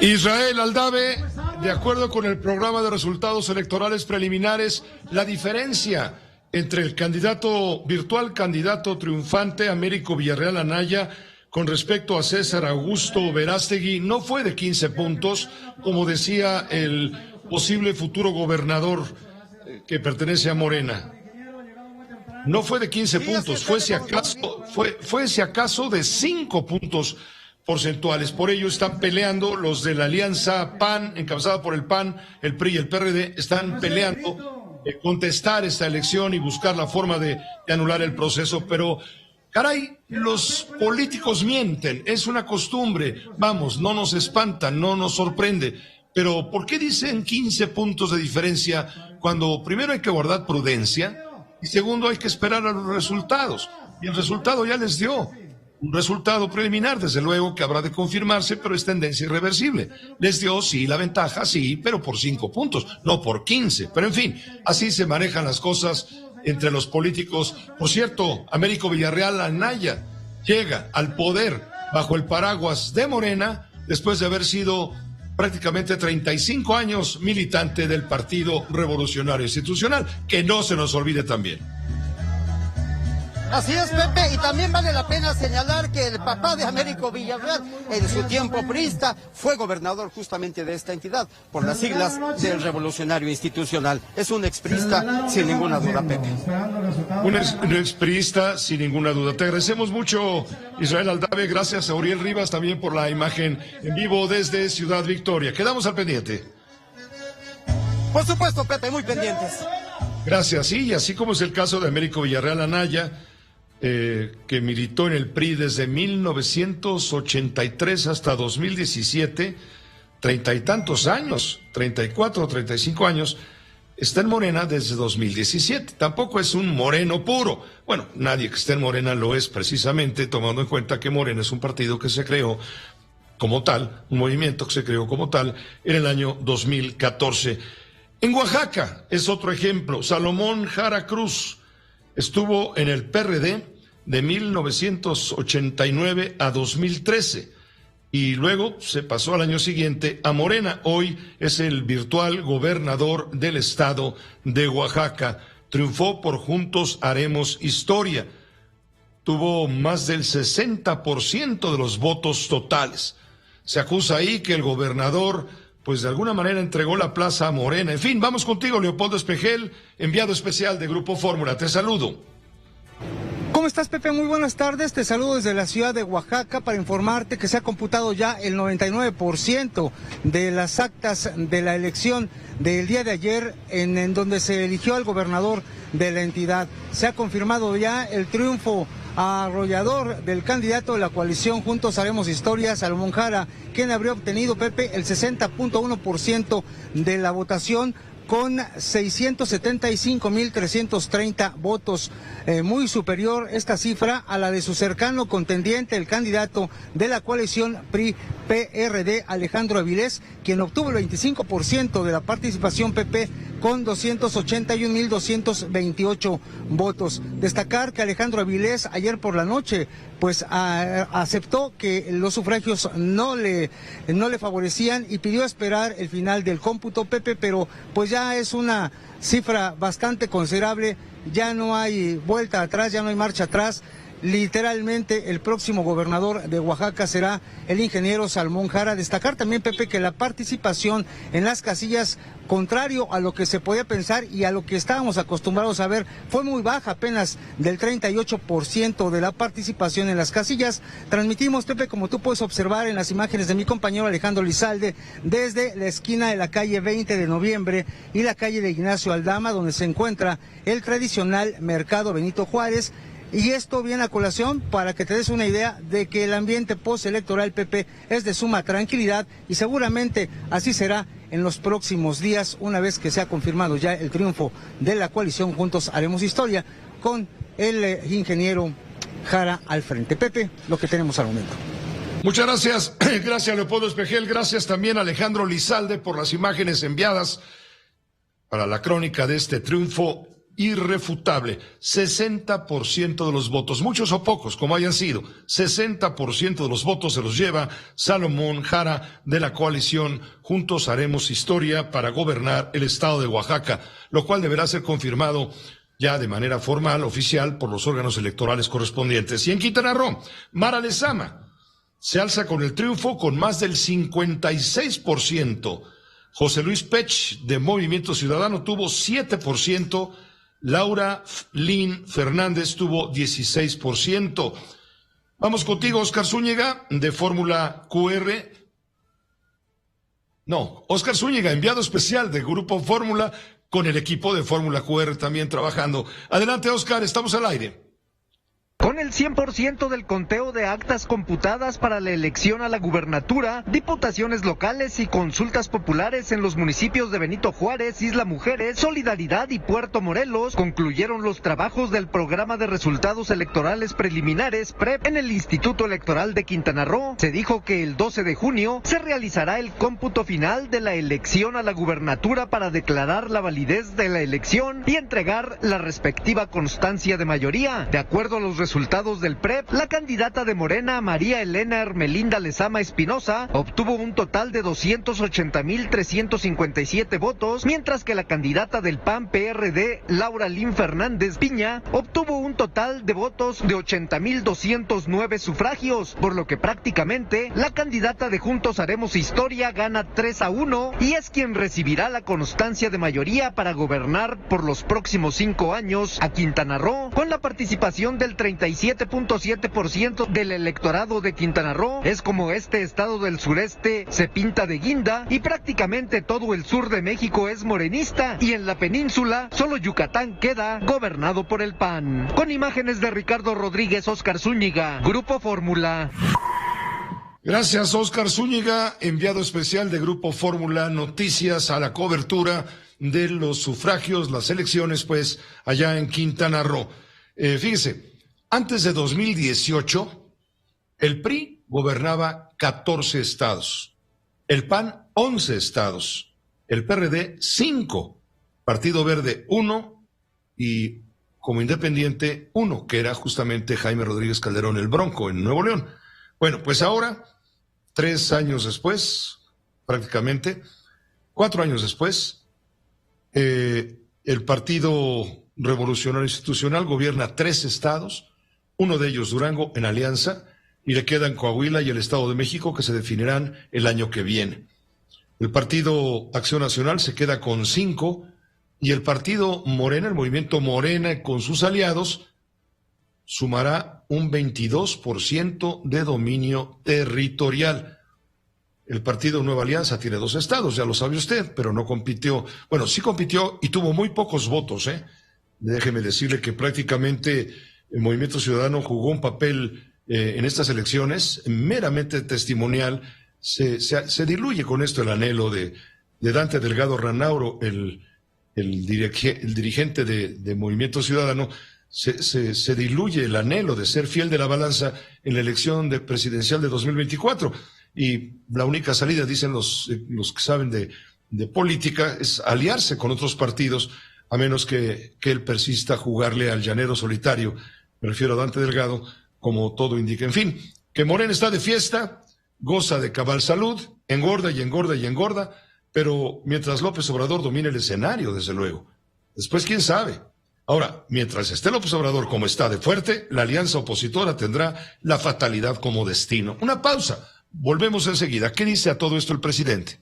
S2: Israel Aldave, de acuerdo con el programa de resultados electorales preliminares, la diferencia entre el virtual candidato triunfante Américo Villarreal Anaya con respecto a César Augusto Verástegui no fue de 15 puntos, como decía el posible futuro gobernador que pertenece a Morena. No fue de 15 puntos, fue si acaso de 5 puntos porcentuales. Por ello están peleando los de la alianza PAN, encabezada por el PAN, el PRI y el PRD, están peleando contestar esta elección y buscar la forma de anular el proceso, pero caray, los políticos mienten, es una costumbre, vamos, no nos espanta, no nos sorprende, pero ¿por qué dicen 15 puntos de diferencia cuando primero hay que guardar prudencia y segundo hay que esperar a los resultados? Y el resultado ya les dio, un resultado preliminar, desde luego que habrá de confirmarse, pero es tendencia irreversible. Les dio, sí, la ventaja, sí, pero por 5 puntos, no por 15, pero en fin, así se manejan las cosas entre los políticos. Por cierto, Américo Villarreal Anaya llega al poder bajo el paraguas de Morena después de haber sido prácticamente 35 años militante del Partido Revolucionario Institucional, que no se nos olvide también.
S14: Así es, Pepe, y también vale la pena señalar que el papá de Américo Villarreal, en su tiempo priista, fue gobernador justamente de esta entidad, por las siglas del Revolucionario Institucional. Es un expriista, sin ninguna duda, Pepe.
S2: Un expriista, sin ninguna duda. Te agradecemos mucho, Israel Aldave, gracias a Uriel Rivas también por la imagen en vivo desde Ciudad Victoria. Quedamos al pendiente.
S14: Por supuesto, Pepe, muy pendientes.
S2: Gracias, sí, y así como es el caso de Américo Villarreal Anaya, que militó en el PRI desde 1983 hasta 2017, 30 y tantos años, 34 o 35 años, está en Morena desde 2017. Tampoco es un moreno puro. Bueno, nadie que esté en Morena lo es precisamente, tomando en cuenta que Morena es un partido que se creó como tal, un movimiento que se creó como tal en el año 2014. En Oaxaca es otro ejemplo. Salomón Jara Cruz estuvo en el PRD de 1989 a 2013 y luego se pasó al año siguiente a Morena. Hoy es el virtual gobernador del estado de Oaxaca. Triunfó por Juntos Haremos Historia. Tuvo más del 60% de los votos totales. Se acusa ahí que el gobernador, pues de alguna manera entregó la plaza a Morena. En fin, vamos contigo, Leopoldo Espejel, enviado especial de Grupo Fórmula. Te saludo.
S16: ¿Cómo estás, Pepe? Muy buenas tardes. Te saludo desde la ciudad de Oaxaca para informarte que se ha computado ya el 99% de las actas de la elección del día de ayer en donde se eligió al gobernador de la entidad. Se ha confirmado ya el triunfo arrollador del candidato de la coalición Juntos Haremos Historia, Salomón Jara, quien habría obtenido, Pepe, el 60.1% de la votación, con 675.330 votos, muy superior esta cifra a la de su cercano contendiente, el candidato de la coalición PRI-PRD, Alejandro Avilés, quien obtuvo el 25% de la participación, Pepe, con 281.228 votos. Destacar que Alejandro Avilés ayer por la noche pues aceptó que los sufragios no le favorecían y pidió esperar el final del cómputo, Pepe, pero pues ya es una cifra bastante considerable, ya no hay vuelta atrás, ya no hay marcha atrás. Literalmente el próximo gobernador de Oaxaca será el ingeniero Salomón Jara. Destacar también, Pepe, que la participación en las casillas, contrario a lo que se podía pensar y a lo que estábamos acostumbrados a ver, fue muy baja, apenas del 38% de la participación en las casillas. Transmitimos, Pepe, como tú puedes observar en las imágenes de mi compañero Alejandro Lizalde, desde la esquina de la calle 20 de noviembre y la calle de Ignacio Aldama, donde se encuentra el tradicional Mercado Benito Juárez. Y esto viene a colación para que te des una idea de que el ambiente postelectoral, Pepe, es de suma tranquilidad, y seguramente así será en los próximos días, una vez que se ha confirmado ya el triunfo de la coalición Juntos Haremos Historia, con el ingeniero Jara al frente. Pepe, lo que tenemos al momento.
S2: Muchas gracias. Gracias, Leopoldo Espejel. Gracias también a Alejandro Lizalde por las imágenes enviadas para la crónica de este triunfo irrefutable. 60% de los votos, muchos o pocos, como hayan sido, 60% de los votos se los lleva Salomón Jara de la coalición Juntos Haremos Historia para gobernar el estado de Oaxaca, lo cual deberá ser confirmado ya de manera formal, oficial, por los órganos electorales correspondientes. Y en Quintana Roo, Mara Lezama se alza con el triunfo con más del 56%. José Luis Pech de Movimiento Ciudadano tuvo 7%. Laura Lynn Fernández tuvo 16%. Vamos contigo, Oscar Zúñiga, de Fórmula QR. No, Oscar Zúñiga, enviado especial de Grupo Fórmula, con el equipo de Fórmula QR también trabajando. Adelante, Oscar, estamos al aire.
S17: Con el 100% del conteo de actas computadas para la elección a la gubernatura, diputaciones locales y consultas populares en los municipios de Benito Juárez, Isla Mujeres, Solidaridad y Puerto Morelos, concluyeron los trabajos del programa de resultados electorales preliminares PREP en el Instituto Electoral de Quintana Roo. Se dijo que el 12 de junio se realizará el cómputo final de la elección a la gubernatura para declarar la validez de la elección y entregar la respectiva constancia de mayoría. De acuerdo a los resultados del PREP, la candidata de Morena, María Elena Hermelinda Lezama Espinosa, obtuvo un total de 280,357 votos, mientras que la candidata del PAN-PRD, Laura Lynn Fernández Piña, obtuvo un total de votos de 80,209 sufragios, por lo que prácticamente la candidata de Juntos Haremos Historia gana 3-1 y es quien recibirá la constancia de mayoría para gobernar por los próximos 5 años a Quintana Roo, con la participación del 37.7% del electorado de Quintana Roo. Es como este estado del sureste se pinta de guinda y prácticamente todo el sur de México es morenista, y en la península solo Yucatán queda gobernado por el PAN. Con imágenes de Ricardo Rodríguez, Oscar Zúñiga, Grupo Fórmula.
S2: Gracias, Oscar Zúñiga, enviado especial de Grupo Fórmula Noticias a la cobertura de los sufragios, las elecciones, pues, allá en Quintana Roo. Fíjese, antes de 2018, el PRI gobernaba 14 estados, el PAN 11 estados, el PRD 5, Partido Verde 1 y como independiente 1, que era justamente Jaime Rodríguez Calderón, el Bronco, en Nuevo León. Bueno, pues ahora, 3 años después, prácticamente, 4 años después, el Partido Revolucionario Institucional gobierna 3 estados, uno de ellos Durango en alianza, y le quedan Coahuila y el Estado de México, que se definirán el año que viene. El Partido Acción Nacional se queda con 5, y el Partido Morena, el Movimiento Morena con sus aliados, sumará un 22% de dominio territorial. El Partido Nueva Alianza tiene 2 estados, ya lo sabe usted, pero no compitió. Bueno, sí compitió y tuvo muy pocos votos, Déjeme decirle que prácticamente el Movimiento Ciudadano jugó un papel en estas elecciones meramente testimonial. Se diluye con esto el anhelo de Dante Delgado Ranauro, el dirigente de Movimiento Ciudadano. Se diluye el anhelo de ser fiel de la balanza en la elección presidencial de 2024. Y la única salida, dicen los que saben de política, es aliarse con otros partidos, a menos que él persista a jugarle al llanero solitario. Me refiero a Dante Delgado, como todo indica. En fin, que Morena está de fiesta, goza de cabal salud, engorda y engorda y engorda, pero mientras López Obrador domine el escenario, desde luego. Después, quién sabe. Ahora, mientras esté López Obrador como está de fuerte, la alianza opositora tendrá la fatalidad como destino. Una pausa. Volvemos enseguida. ¿Qué dice a todo esto el presidente?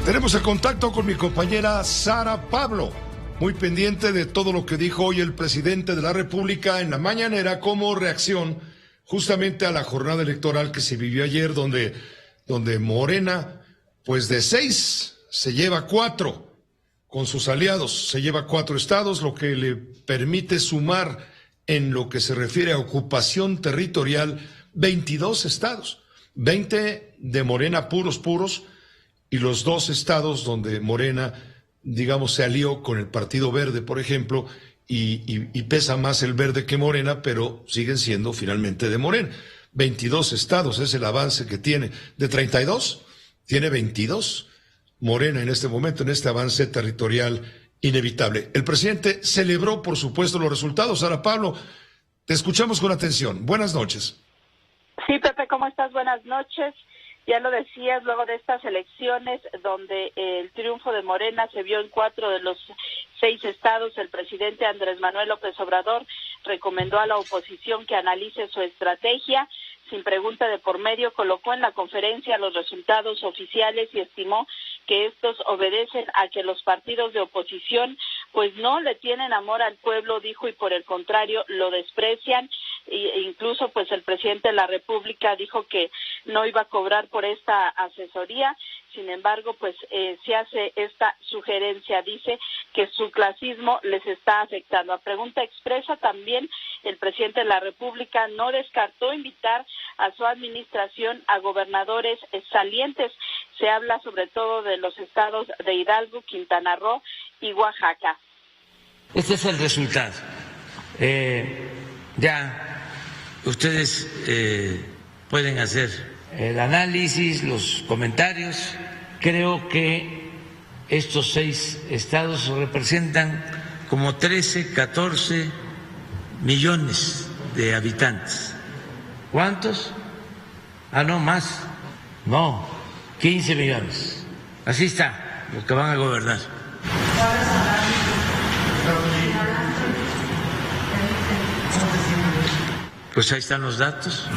S2: Tenemos el contacto con mi compañera Sara Pablo, muy pendiente de todo lo que dijo hoy el presidente de la República en la mañanera como reacción justamente a la jornada electoral que se vivió ayer, donde Morena, pues de 6 se lleva 4 con sus aliados, se lleva 4 estados, lo que le permite sumar en lo que se refiere a ocupación territorial 22 estados, 20 de Morena puros, y los 2 estados donde Morena, digamos, se alió con el Partido Verde, por ejemplo, y pesa más el Verde que Morena, pero siguen siendo finalmente de Morena. 22 estados es el avance que tiene. De 32, tiene 22 Morena en este momento, en este avance territorial inevitable. El presidente celebró, por supuesto, los resultados. Sara Pablo, te escuchamos con atención. Buenas noches.
S18: Sí, Pepe, ¿cómo estás? Buenas noches. Ya lo decías, luego de estas elecciones donde el triunfo de Morena se vio en 4 de los 6 estados, el presidente Andrés Manuel López Obrador recomendó a la oposición que analice su estrategia. Sin pregunta de por medio, colocó en la conferencia los resultados oficiales y estimó que estos obedecen a que los partidos de oposición pues no le tienen amor al pueblo, dijo, y por el contrario lo desprecian. E incluso pues el presidente de la República dijo que no iba a cobrar por esta asesoría. Sin embargo, pues se hace esta sugerencia, dice que su clasismo les está afectando. A pregunta expresa también, el presidente de la República no descartó invitar a su administración a gobernadores salientes. Se habla sobre todo de los estados de Hidalgo, Quintana Roo y Oaxaca.
S9: Este es el resultado. Ya ustedes pueden hacer el análisis, los comentarios. Creo que estos 6 estados representan como 13, 14 millones de habitantes. ¿Cuántos? No, más. No, 15 millones. Así está, los que van a gobernar. Pues ahí están los datos.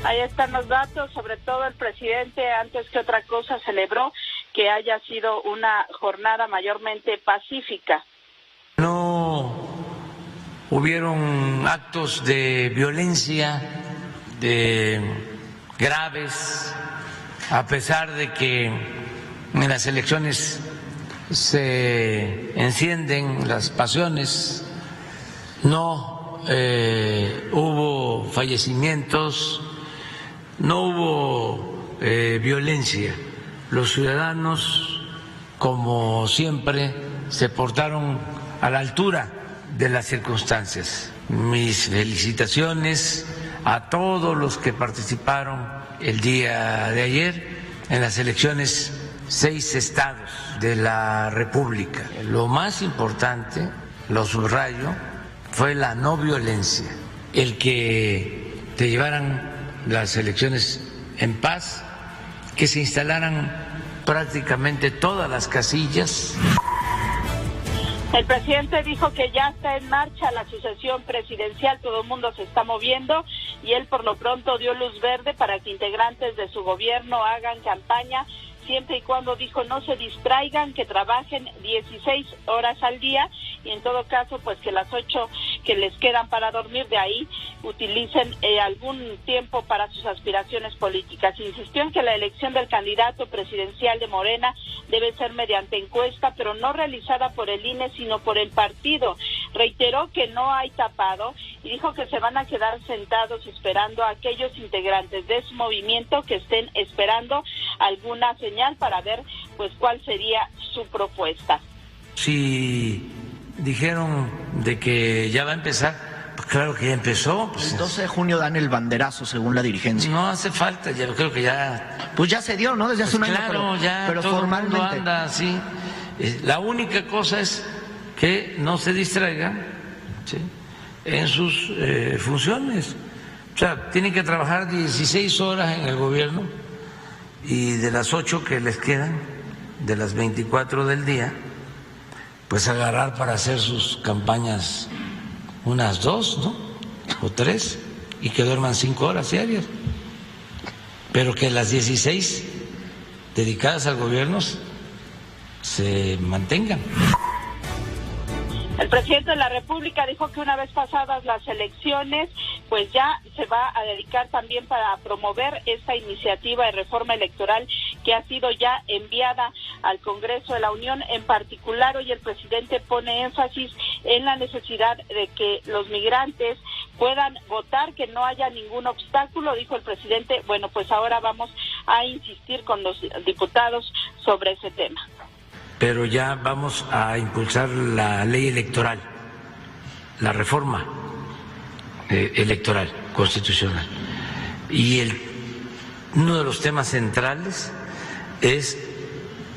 S18: Ahí están los datos. Sobre todo el presidente, antes que otra cosa, celebró que haya sido una jornada mayormente pacífica.
S9: No hubieron actos de violencia graves, a pesar de que en las elecciones se encienden las pasiones. No hubo fallecimientos, no hubo violencia. Los ciudadanos, como siempre, se portaron a la altura de las circunstancias. Mis felicitaciones a todos los que participaron el día de ayer en las elecciones 6 estados de la República. Lo más importante, lo subrayo, fue la no violencia, el que te llevaran las elecciones en paz, que se instalaran prácticamente todas las casillas.
S18: El presidente dijo que ya está en marcha la sucesión presidencial, todo el mundo se está moviendo y él por lo pronto dio luz verde para que integrantes de su gobierno hagan campaña, siempre y cuando, dijo, no se distraigan, que trabajen 16 horas al día y en todo caso pues que las 8 que les quedan para dormir, de ahí utilicen algún tiempo para sus aspiraciones políticas. Insistió en que la elección del candidato presidencial de Morena debe ser mediante encuesta, pero no realizada por el INE, sino por el partido. Reiteró que no hay tapado y dijo que se van a quedar sentados esperando a aquellos integrantes de su movimiento que estén esperando alguna señal para ver pues cuál sería su propuesta.
S9: Si dijeron de que ya va a empezar, pues claro que ya empezó. Pues
S19: el 12 de junio dan el banderazo según la dirigencia.
S9: No hace falta, yo creo que ya...
S19: Pues ya se dio, ¿no? Desde hace un año, pero
S9: todo
S19: formalmente.
S9: El mundo anda así. La única cosa es que no se distraigan, ¿sí?, en sus funciones. O sea, tienen que trabajar 16 horas en el gobierno y de las 8 que les quedan, de las 24 del día, pues agarrar para hacer sus campañas unas 2, ¿no?, o 3, y que duerman 5 horas diarias. Pero que las 16 dedicadas al gobierno se mantengan.
S18: El presidente de la República dijo que una vez pasadas las elecciones, pues ya se va a dedicar también para promover esta iniciativa de reforma electoral que ha sido ya enviada al Congreso de la Unión. En particular, hoy el presidente pone énfasis en la necesidad de que los migrantes puedan votar, que no haya ningún obstáculo. Dijo el presidente, bueno, pues ahora vamos a insistir con los diputados sobre ese tema.
S9: Pero ya vamos a impulsar la ley electoral, la reforma electoral constitucional. Y uno de los temas centrales es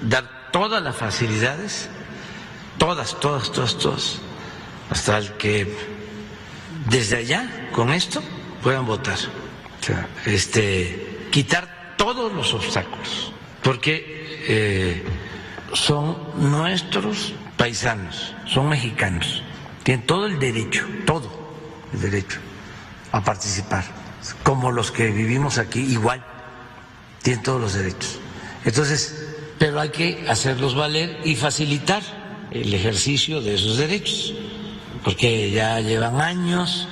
S9: dar todas las facilidades, todas, hasta el que desde allá con esto puedan votar. O sea, quitar todos los obstáculos, porque son nuestros paisanos, son mexicanos, tienen todo el derecho a participar, como los que vivimos aquí, igual, tienen todos los derechos. Entonces, pero hay que hacerlos valer y facilitar el ejercicio de esos derechos, porque ya llevan años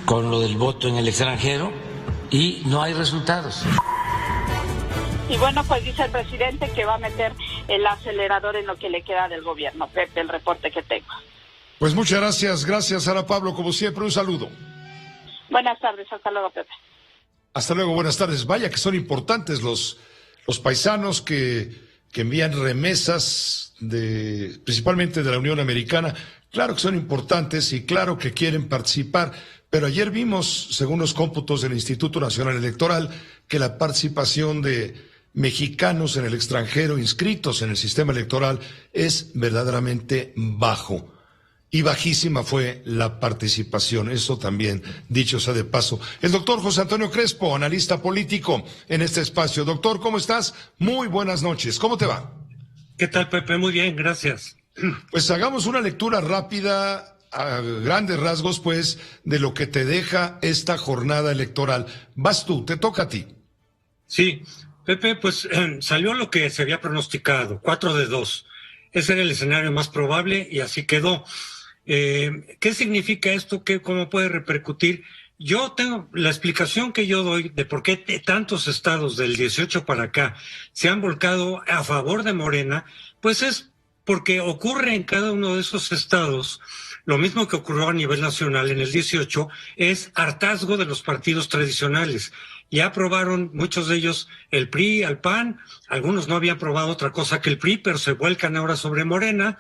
S9: con lo del voto en el extranjero y no hay resultados.
S18: Y bueno, pues dice el presidente que va a meter el acelerador en lo que le queda del gobierno. Pepe, el reporte que tengo.
S2: Pues muchas gracias, Ana Pablo, como siempre, un saludo.
S18: Buenas tardes, hasta luego, Pepe.
S2: Hasta luego, buenas tardes. Vaya que son importantes los paisanos que envían remesas principalmente de la Unión Americana. Claro que son importantes y claro que quieren participar, pero ayer vimos, según los cómputos del Instituto Nacional Electoral, que la participación de mexicanos en el extranjero inscritos en el sistema electoral es verdaderamente bajo. Y bajísima fue la participación, eso también, dicho sea de paso. El doctor José Antonio Crespo, analista político en este espacio. Doctor, ¿cómo estás? Muy buenas noches, ¿cómo te va?
S20: ¿Qué tal, Pepe? Muy bien, gracias.
S2: Pues hagamos una lectura rápida, a grandes rasgos, pues, de lo que te deja esta jornada electoral. Vas tú, te toca a ti.
S20: Sí, Pepe, pues salió lo que se había pronosticado, 4-2. Ese era el escenario más probable y así quedó. ¿Qué significa esto? ¿Cómo puede repercutir? Yo tengo la explicación que yo doy de por qué tantos estados del 18 para acá se han volcado a favor de Morena, pues es porque ocurre en cada uno de esos estados lo mismo que ocurrió a nivel nacional en el 18, es hartazgo de los partidos tradicionales. Ya aprobaron muchos de ellos el PRI, al PAN, algunos no habían probado otra cosa que el PRI, pero se vuelcan ahora sobre Morena,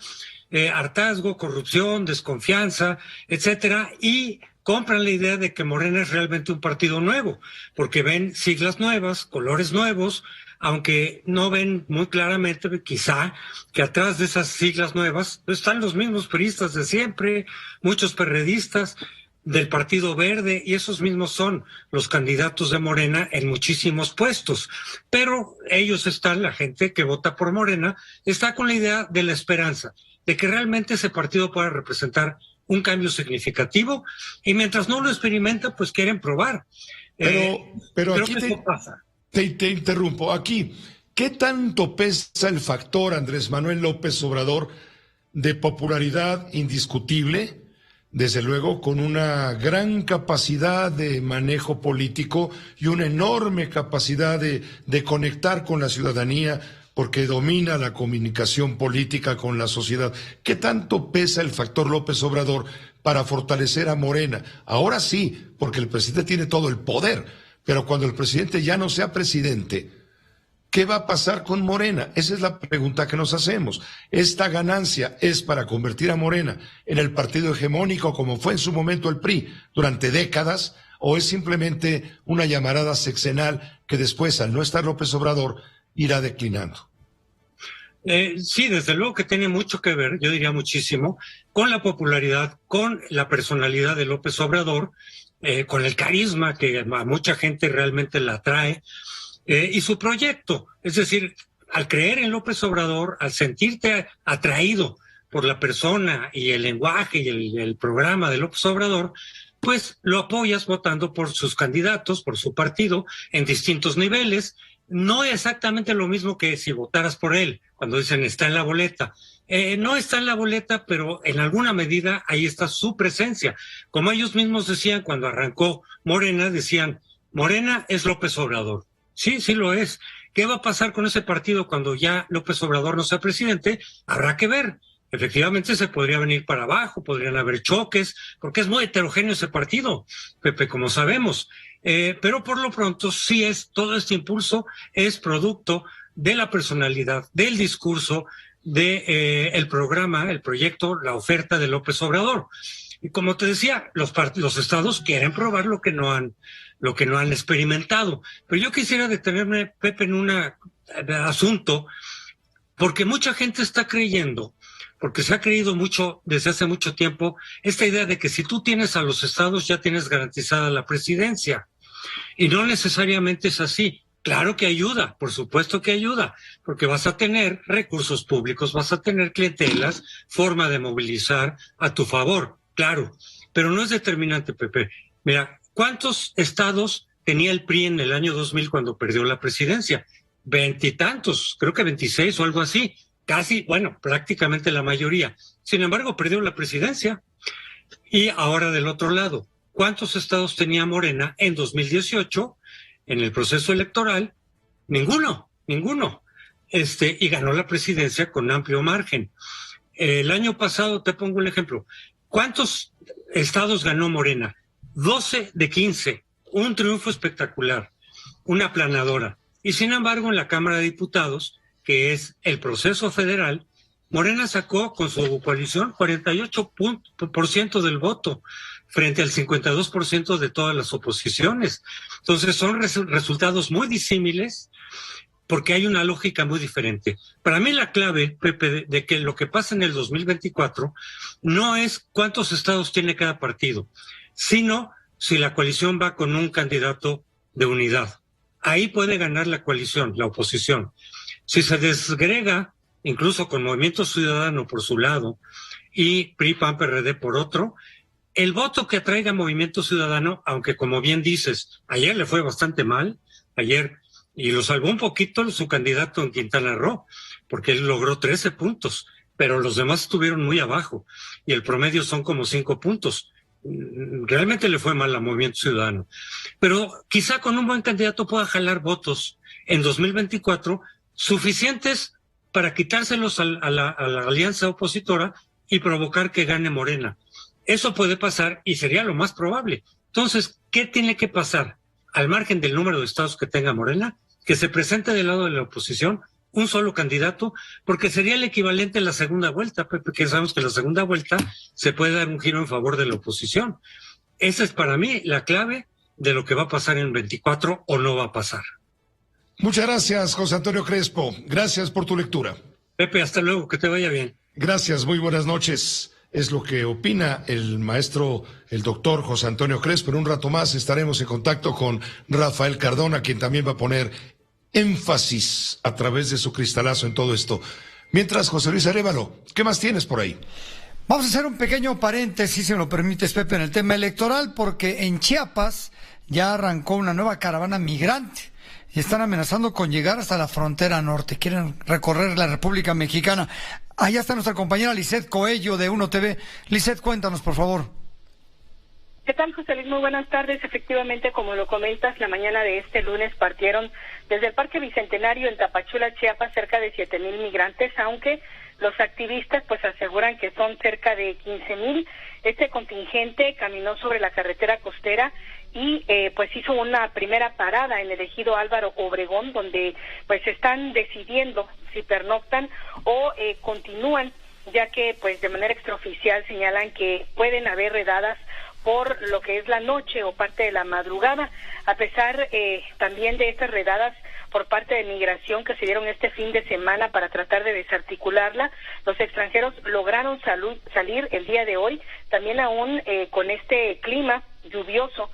S20: hartazgo, corrupción, desconfianza, etcétera, y compran la idea de que Morena es realmente un partido nuevo, porque ven siglas nuevas, colores nuevos, aunque no ven muy claramente, quizá, que atrás de esas siglas nuevas están los mismos priistas de siempre, muchos perredistas del Partido Verde, y esos mismos son los candidatos de Morena en muchísimos puestos. Pero ellos están, la gente que vota por Morena, está con la idea de la esperanza, de que realmente ese partido pueda representar un cambio significativo, y mientras no lo experimenta, pues quieren probar.
S2: Pero aquí te interrumpo. Aquí, ¿qué tanto pesa el factor Andrés Manuel López Obrador de popularidad indiscutible, desde luego con una gran capacidad de manejo político y una enorme capacidad de conectar con la ciudadanía, porque domina la comunicación política con la sociedad. ¿Qué tanto pesa el factor López Obrador para fortalecer a Morena? Ahora sí, porque el presidente tiene todo el poder, pero cuando el presidente ya no sea presidente, ¿qué va a pasar con Morena? Esa es la pregunta que nos hacemos. ¿Esta ganancia es para convertir a Morena en el partido hegemónico como fue en su momento el PRI durante décadas, o es simplemente una llamarada sexenal que después, al no estar López Obrador, irá declinando?
S20: Sí, desde luego que tiene mucho que ver, yo diría muchísimo, con la popularidad, con la personalidad de López Obrador, con el carisma que a mucha gente realmente la atrae, y su proyecto. Es decir, al creer en López Obrador, al sentirte atraído por la persona y el lenguaje y el programa de López Obrador, pues lo apoyas votando por sus candidatos, por su partido, en distintos niveles. No es exactamente lo mismo que si votaras por él, cuando dicen está en la boleta. No está en la boleta, pero en alguna medida ahí está su presencia. Como ellos mismos decían cuando arrancó Morena, decían, Morena es López Obrador. Sí, sí lo es. ¿Qué va a pasar con ese partido cuando ya López Obrador no sea presidente? Habrá que ver. Efectivamente se podría venir para abajo, podrían haber choques, porque es muy heterogéneo ese partido, Pepe, como sabemos. Pero por lo pronto sí todo este impulso es producto de la personalidad, del discurso, el programa, el proyecto, la oferta de López Obrador. Y como te decía, los estados quieren probar lo que no han experimentado. Pero yo quisiera detenerme, Pepe, en un asunto, porque mucha gente está creyendo, porque se ha creído mucho desde hace mucho tiempo, esta idea de que si tú tienes a los estados ya tienes garantizada la presidencia. Y no necesariamente es así. Claro que ayuda, por supuesto que ayuda, porque vas a tener recursos públicos, vas a tener clientelas, forma de movilizar a tu favor, claro, pero no es determinante, Pepe. Mira, ¿cuántos estados tenía el PRI en el año 2000 cuando perdió la presidencia? 20 y tantos, creo que 26 o algo así, casi, bueno, prácticamente la mayoría. Sin embargo, perdió la presidencia. Y ahora del otro lado, ¿cuántos estados tenía Morena en 2018 en el proceso electoral? Ninguno. Y ganó la presidencia con amplio margen. El año pasado, te pongo un ejemplo, ¿cuántos estados ganó Morena? 12 de 15, un triunfo espectacular, una aplanadora. Y sin embargo, en la Cámara de Diputados, que es el proceso federal, Morena sacó con su coalición 48% del voto frente al 52% de todas las oposiciones. Entonces son resultados muy disímiles porque hay una lógica muy diferente. Para mí la clave, Pepe, de que lo que pasa en el 2024 no es cuántos estados tiene cada partido, sino si la coalición va con un candidato de unidad. Ahí puede ganar la coalición, la oposición. Si se desgrega, incluso con Movimiento Ciudadano por su lado y PRI, PAN, PRD por otro, el voto que atraiga Movimiento Ciudadano, aunque como bien dices, ayer le fue bastante mal, y lo salvó un poquito su candidato en Quintana Roo, porque él logró 13 puntos, pero los demás estuvieron muy abajo, y el promedio son como 5 puntos. Realmente le fue mal a Movimiento Ciudadano. Pero quizá con un buen candidato pueda jalar votos en 2024 suficientes para quitárselos a la alianza opositora y provocar que gane Morena. Eso puede pasar y sería lo más probable. Entonces, ¿qué tiene que pasar? Al margen del número de estados que tenga Morena, que se presente del lado de la oposición un solo candidato, porque sería el equivalente a la segunda vuelta, Pepe, que sabemos que la segunda vuelta se puede dar un giro en favor de la oposición. Esa es para mí la clave de lo que va a pasar en 24 o no va a pasar.
S2: Muchas gracias, José Antonio Crespo. Gracias por tu lectura.
S20: Pepe, hasta luego, que te vaya bien.
S2: Gracias, muy buenas noches. Es lo que opina el maestro, el doctor José Antonio Crespo. En un rato más estaremos en contacto con Rafael Cardona, quien también va a poner énfasis a través de su cristalazo en todo esto. Mientras, José Luis Arévalo, ¿qué más tienes por ahí?
S4: Vamos a hacer un pequeño paréntesis, si me lo permites, Pepe, en el tema electoral, porque en Chiapas ya arrancó una nueva caravana migrante y están amenazando con llegar hasta la frontera norte. Quieren recorrer la República Mexicana. Allá está nuestra compañera Lisette Coello de Uno TV. Lisette, cuéntanos, por favor.
S21: ¿Qué tal, José Luis? Muy buenas tardes. Efectivamente, como lo comentas, la mañana de este lunes partieron desde el Parque Bicentenario en Tapachula, Chiapas, cerca de 7,000 migrantes, aunque los activistas pues aseguran que son cerca de 15,000. Este contingente caminó sobre la carretera costera y pues hizo una primera parada en el ejido Álvaro Obregón, donde pues están decidiendo si pernoctan o continúan, ya que pues de manera extraoficial señalan que pueden haber redadas por lo que es la noche o parte de la madrugada, a pesar también de estas redadas por parte de Migración que se dieron este fin de semana para tratar de desarticularla. Los extranjeros lograron salir el día de hoy, también aún con este clima lluvioso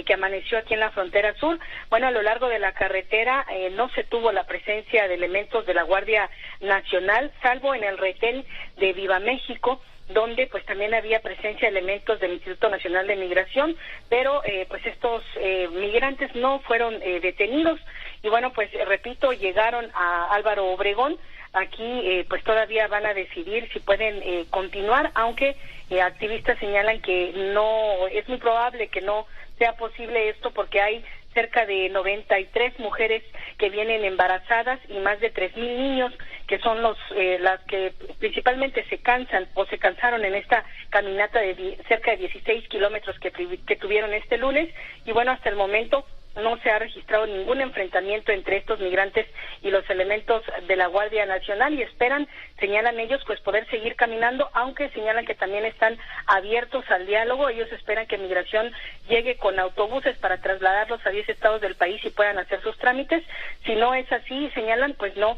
S21: que amaneció aquí en la frontera sur. Bueno, a lo largo de la carretera no se tuvo la presencia de elementos de la Guardia Nacional, salvo en el retén de Viva México, donde pues también había presencia de elementos del Instituto Nacional de Migración, pero pues estos migrantes no fueron detenidos. Y bueno, pues repito, llegaron a Álvaro Obregón. Aquí pues todavía van a decidir si pueden continuar, aunque activistas señalan que no, es muy probable que no sea posible esto porque hay cerca de 93 mujeres que vienen embarazadas y más de 3,000 niños que son las que principalmente se cansaron en esta caminata de cerca de 16 kilómetros que tuvieron este lunes. Y bueno, hasta el momento no se ha registrado ningún enfrentamiento entre estos migrantes y los elementos de la Guardia Nacional y esperan, señalan ellos, pues poder seguir caminando, aunque señalan que también están abiertos al diálogo. Ellos esperan que Migración llegue con autobuses para trasladarlos a 10 estados del país y puedan hacer sus trámites. Si no es así, señalan, pues no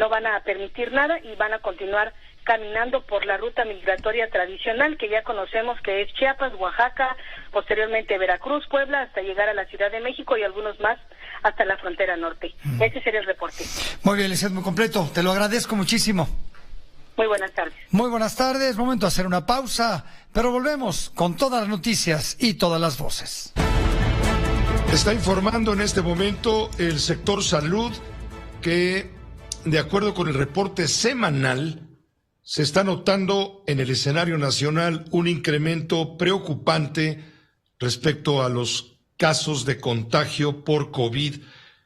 S21: van a permitir nada y van a continuar caminando por la ruta migratoria tradicional que ya conocemos, que es Chiapas, Oaxaca, posteriormente Veracruz, Puebla, hasta llegar a la Ciudad de México y algunos más hasta la frontera norte. Ese sería el reporte.
S4: Muy bien, Lisette, muy completo. Te lo agradezco muchísimo.
S21: Muy buenas tardes.
S4: Muy buenas tardes. Momento de hacer una pausa, pero volvemos con todas las noticias y todas las voces.
S2: Está informando en este momento el sector salud que, de acuerdo con el reporte semanal, se está notando en el escenario nacional un incremento preocupante respecto a los casos de contagio por COVID.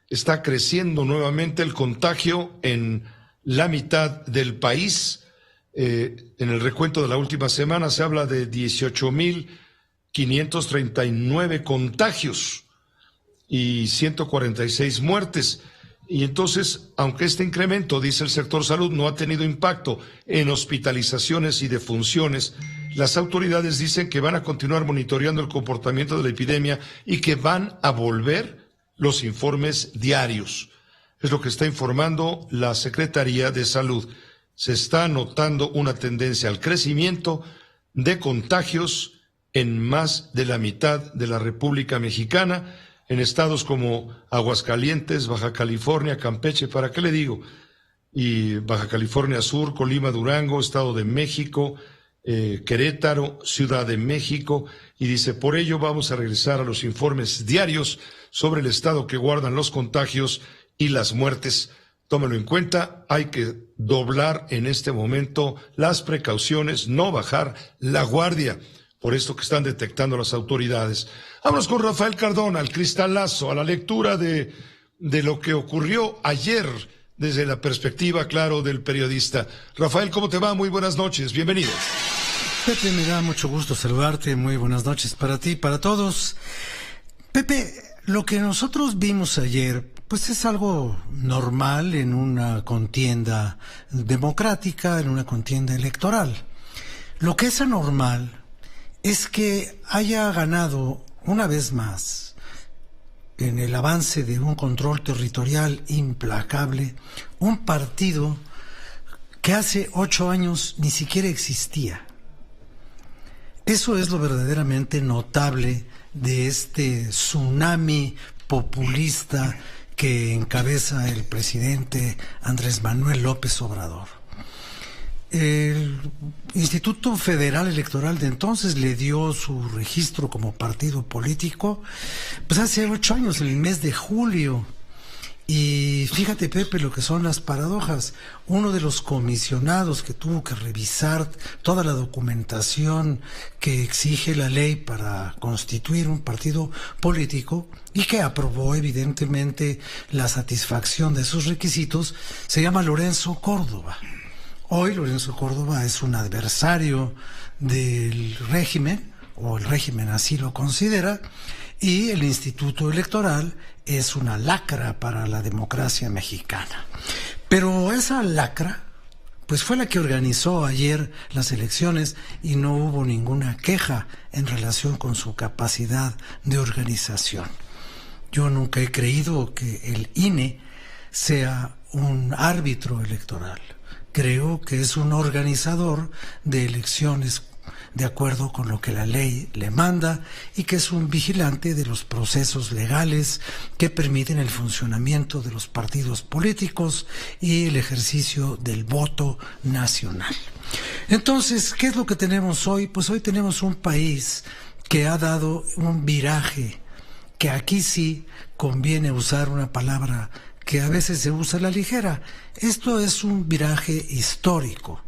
S2: Está creciendo nuevamente el contagio en la mitad del país. En el recuento de la última semana se habla de 18,539 contagios y 146 muertes. Y entonces, aunque este incremento, dice el sector salud, no ha tenido impacto en hospitalizaciones y defunciones, las autoridades dicen que van a continuar monitoreando el comportamiento de la epidemia y que van a volver los informes diarios. Es lo que está informando la Secretaría de Salud. Se está notando una tendencia al crecimiento de contagios en más de la mitad de la República Mexicana, en estados como Aguascalientes, Baja California, Campeche, ¿para qué le digo? Y Baja California Sur, Colima, Durango, Estado de México, Querétaro, Ciudad de México, y dice, por ello vamos a regresar a los informes diarios sobre el estado que guardan los contagios y las muertes. Tómelo en cuenta, hay que doblar en este momento las precauciones, no bajar la guardia, por esto que están detectando las autoridades. Vámonos con Rafael Cardona, al cristalazo, a la lectura de lo que ocurrió ayer desde la perspectiva, claro, del periodista. Rafael, ¿cómo te va? Muy buenas noches, bienvenido.
S22: Pepe, me da mucho gusto saludarte, muy buenas noches para ti, para todos. Pepe, lo que nosotros vimos ayer, pues es algo normal en una contienda democrática, en una contienda electoral. Lo que es anormal es que haya ganado una vez más en el avance de un control territorial implacable un partido que hace 8 años ni siquiera existía. Eso es lo verdaderamente notable de este tsunami populista que encabeza el presidente Andrés Manuel López Obrador. El Instituto Federal Electoral de entonces le dio su registro como partido político pues hace 8 años, en el mes de julio, Y fíjate, Pepe, lo que son las paradojas. Uno de los comisionados que tuvo que revisar toda la documentación que exige la ley para constituir un partido político y que aprobó evidentemente la satisfacción de sus requisitos, se llama Lorenzo Córdoba. Hoy Lorenzo Córdoba es un adversario del régimen, o el régimen así lo considera, y el Instituto Electoral es una lacra para la democracia mexicana. Pero esa lacra, pues fue la que organizó ayer las elecciones y no hubo ninguna queja en relación con su capacidad de organización. Yo nunca he creído que el INE sea un árbitro electoral. Creo que es un organizador de elecciones de acuerdo con lo que la ley le manda y que es un vigilante de los procesos legales que permiten el funcionamiento de los partidos políticos y el ejercicio del voto nacional. Entonces, ¿qué es lo que tenemos hoy? Pues hoy tenemos un país que ha dado un viraje, que aquí sí conviene usar una palabra que a veces se usa a la ligera. Esto es un viraje histórico.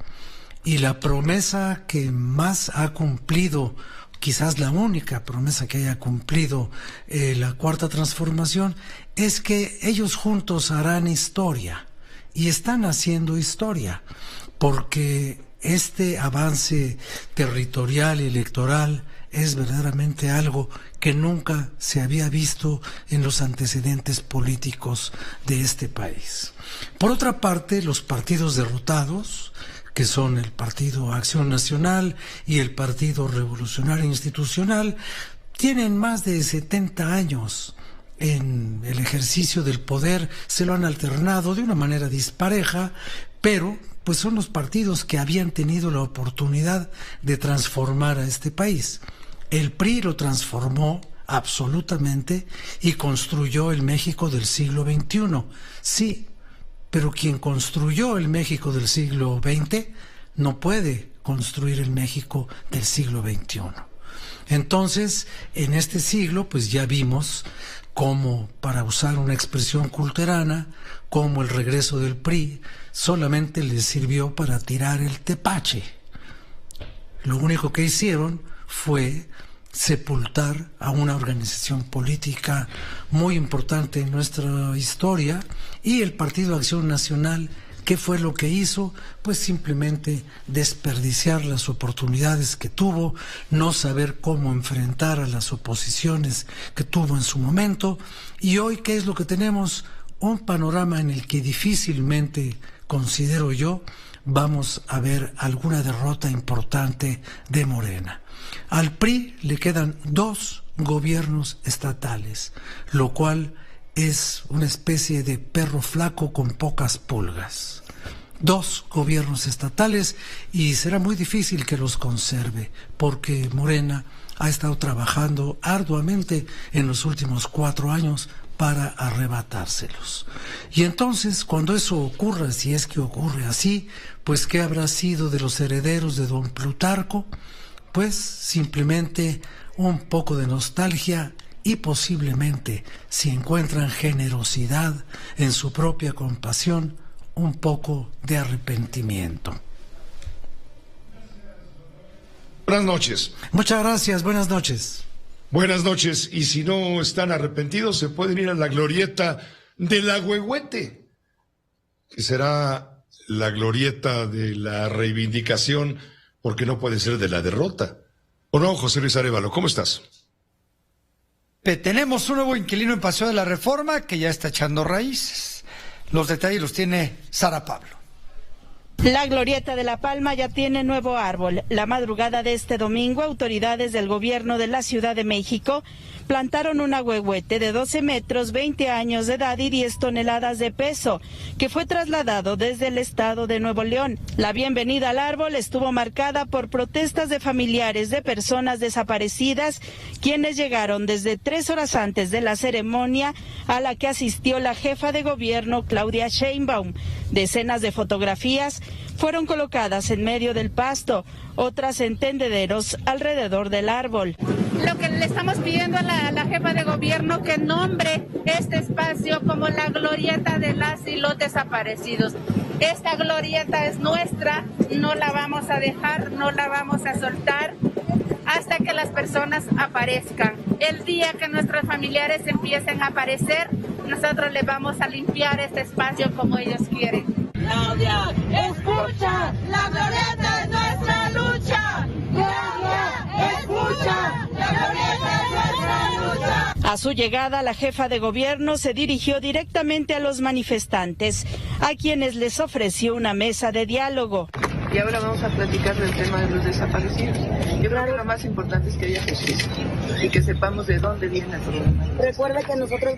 S22: Y la promesa que más ha cumplido, quizás la única promesa que haya cumplido la Cuarta Transformación, es que ellos juntos harán historia. Y están haciendo historia, porque este avance territorial y electoral es verdaderamente algo que nunca se había visto en los antecedentes políticos de este país. Por otra parte, los partidos derrotados, que son el Partido Acción Nacional y el Partido Revolucionario Institucional, tienen más de 70 años en el ejercicio del poder, se lo han alternado de una manera dispareja, pero pues son los partidos que habían tenido la oportunidad de transformar a este país. El PRI lo transformó absolutamente y construyó el México del siglo XXI. Sí, pero quien construyó el México del siglo XX no puede construir el México del siglo XXI. Entonces, en este siglo, pues ya vimos cómo, para usar una expresión culterana, cómo el regreso del PRI solamente les sirvió para tirar el tepache. Lo único que hicieron fue sepultar a una organización política muy importante en nuestra historia, y el Partido Acción Nacional, ¿qué fue lo que hizo? Pues simplemente desperdiciar las oportunidades que tuvo, no saber cómo enfrentar a las oposiciones que tuvo en su momento, y hoy, ¿qué es lo que tenemos? Un panorama en el que difícilmente, considero yo, vamos a ver alguna derrota importante de Morena. Al PRI le quedan 2 gobiernos estatales, lo cual es una especie de perro flaco con pocas pulgas. 2 gobiernos estatales, y será muy difícil que los conserve, porque Morena ha estado trabajando arduamente en los últimos 4 años para arrebatárselos. Y entonces, cuando eso ocurra, si es que ocurre así, pues ¿qué habrá sido de los herederos de don Plutarco? Pues simplemente un poco de nostalgia y posiblemente, si encuentran generosidad en su propia compasión, un poco de arrepentimiento.
S2: Buenas noches.
S22: Muchas gracias, buenas noches.
S2: Buenas noches, y si no están arrepentidos, se pueden ir a la glorieta de la Huehuete, que será la glorieta de la reivindicación, porque no puede ser de la derrota. ¿O no, José Luis Arévalo? ¿Cómo estás?
S4: Tenemos un nuevo inquilino en Paseo de la Reforma que ya está echando raíces. Los detalles los tiene Sara Pablo.
S1: La Glorieta de La Palma ya tiene nuevo árbol. La madrugada de este domingo, autoridades del gobierno de la Ciudad de México plantaron un ahuehuete de 12 metros, 20 años de edad y 10 toneladas de peso, que fue trasladado desde el estado de Nuevo León. La bienvenida al árbol estuvo marcada por protestas de familiares de personas desaparecidas, quienes llegaron desde 3 horas antes de la ceremonia a la que asistió la jefa de gobierno, Claudia Sheinbaum. Decenas de fotografías fueron colocadas en medio del pasto, otras en tendederos alrededor del árbol.
S3: Lo que le estamos pidiendo a la jefa de gobierno que nombre este espacio como la glorieta de las y los desaparecidos. Esta glorieta es nuestra, no la vamos a dejar, no la vamos a soltar hasta que las personas aparezcan. El día que nuestros familiares empiecen a aparecer, nosotros les vamos a limpiar este espacio como ellos quieren.
S5: Claudia, escucha, la glorieta es nuestra lucha. Claudia, escucha, la glorieta es nuestra lucha.
S1: A su llegada, la jefa de gobierno se dirigió directamente a los manifestantes, a quienes les ofreció una mesa de diálogo.
S23: Y ahora vamos a platicar del tema de los desaparecidos. Yo creo que lo más importante es que haya justicia y que sepamos de dónde viene el problema.
S24: Recuerde que nosotros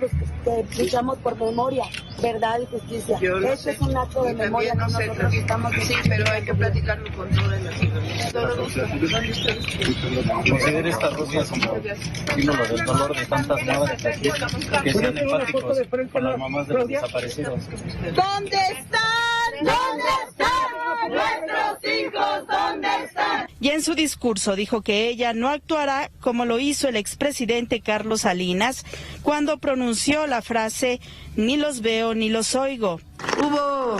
S24: luchamos por memoria, verdad y justicia. Este es un acto de memoria que nosotros estamos
S23: haciendo. Sí, pero hay que platicarlo con todas las ciudadanas. Todo gusto. ¿Dónde ustedes?
S25: Considere estas dos días como símbolo del dolor de tantas madres aquí, que sean empáticos con las mamás de los desaparecidos.
S5: ¿Dónde están? ¿Dónde están? ¡Nuestros hijos, dónde están!
S1: Y en su discurso dijo que ella no actuará como lo hizo el expresidente Carlos Salinas cuando pronunció la frase "ni los veo ni los oigo".
S23: Hubo,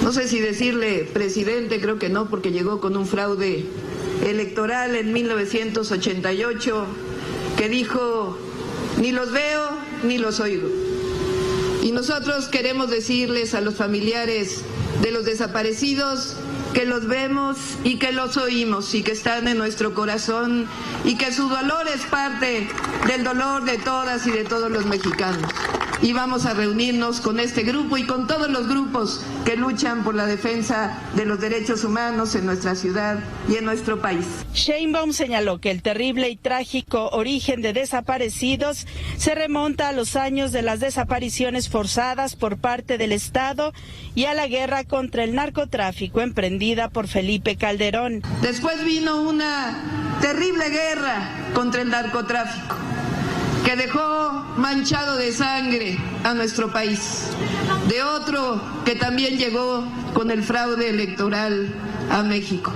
S23: no sé si decirle presidente, creo que no, porque llegó con un fraude electoral en 1988 que dijo "ni los veo ni los oigo". Y nosotros queremos decirles a los familiares de los desaparecidos que los vemos y que los oímos y que están en nuestro corazón y que su dolor es parte del dolor de todas y de todos los mexicanos. Y vamos a reunirnos con este grupo y con todos los grupos que luchan por la defensa de los derechos humanos en nuestra ciudad y en nuestro país.
S1: Sheinbaum señaló que el terrible y trágico origen de desaparecidos se remonta a los años de las desapariciones forzadas por parte del Estado y a la guerra contra el narcotráfico emprendida por Felipe Calderón.
S23: Después vino una terrible guerra contra el narcotráfico que dejó manchado de sangre a nuestro país, de otro que también llegó con el fraude electoral a México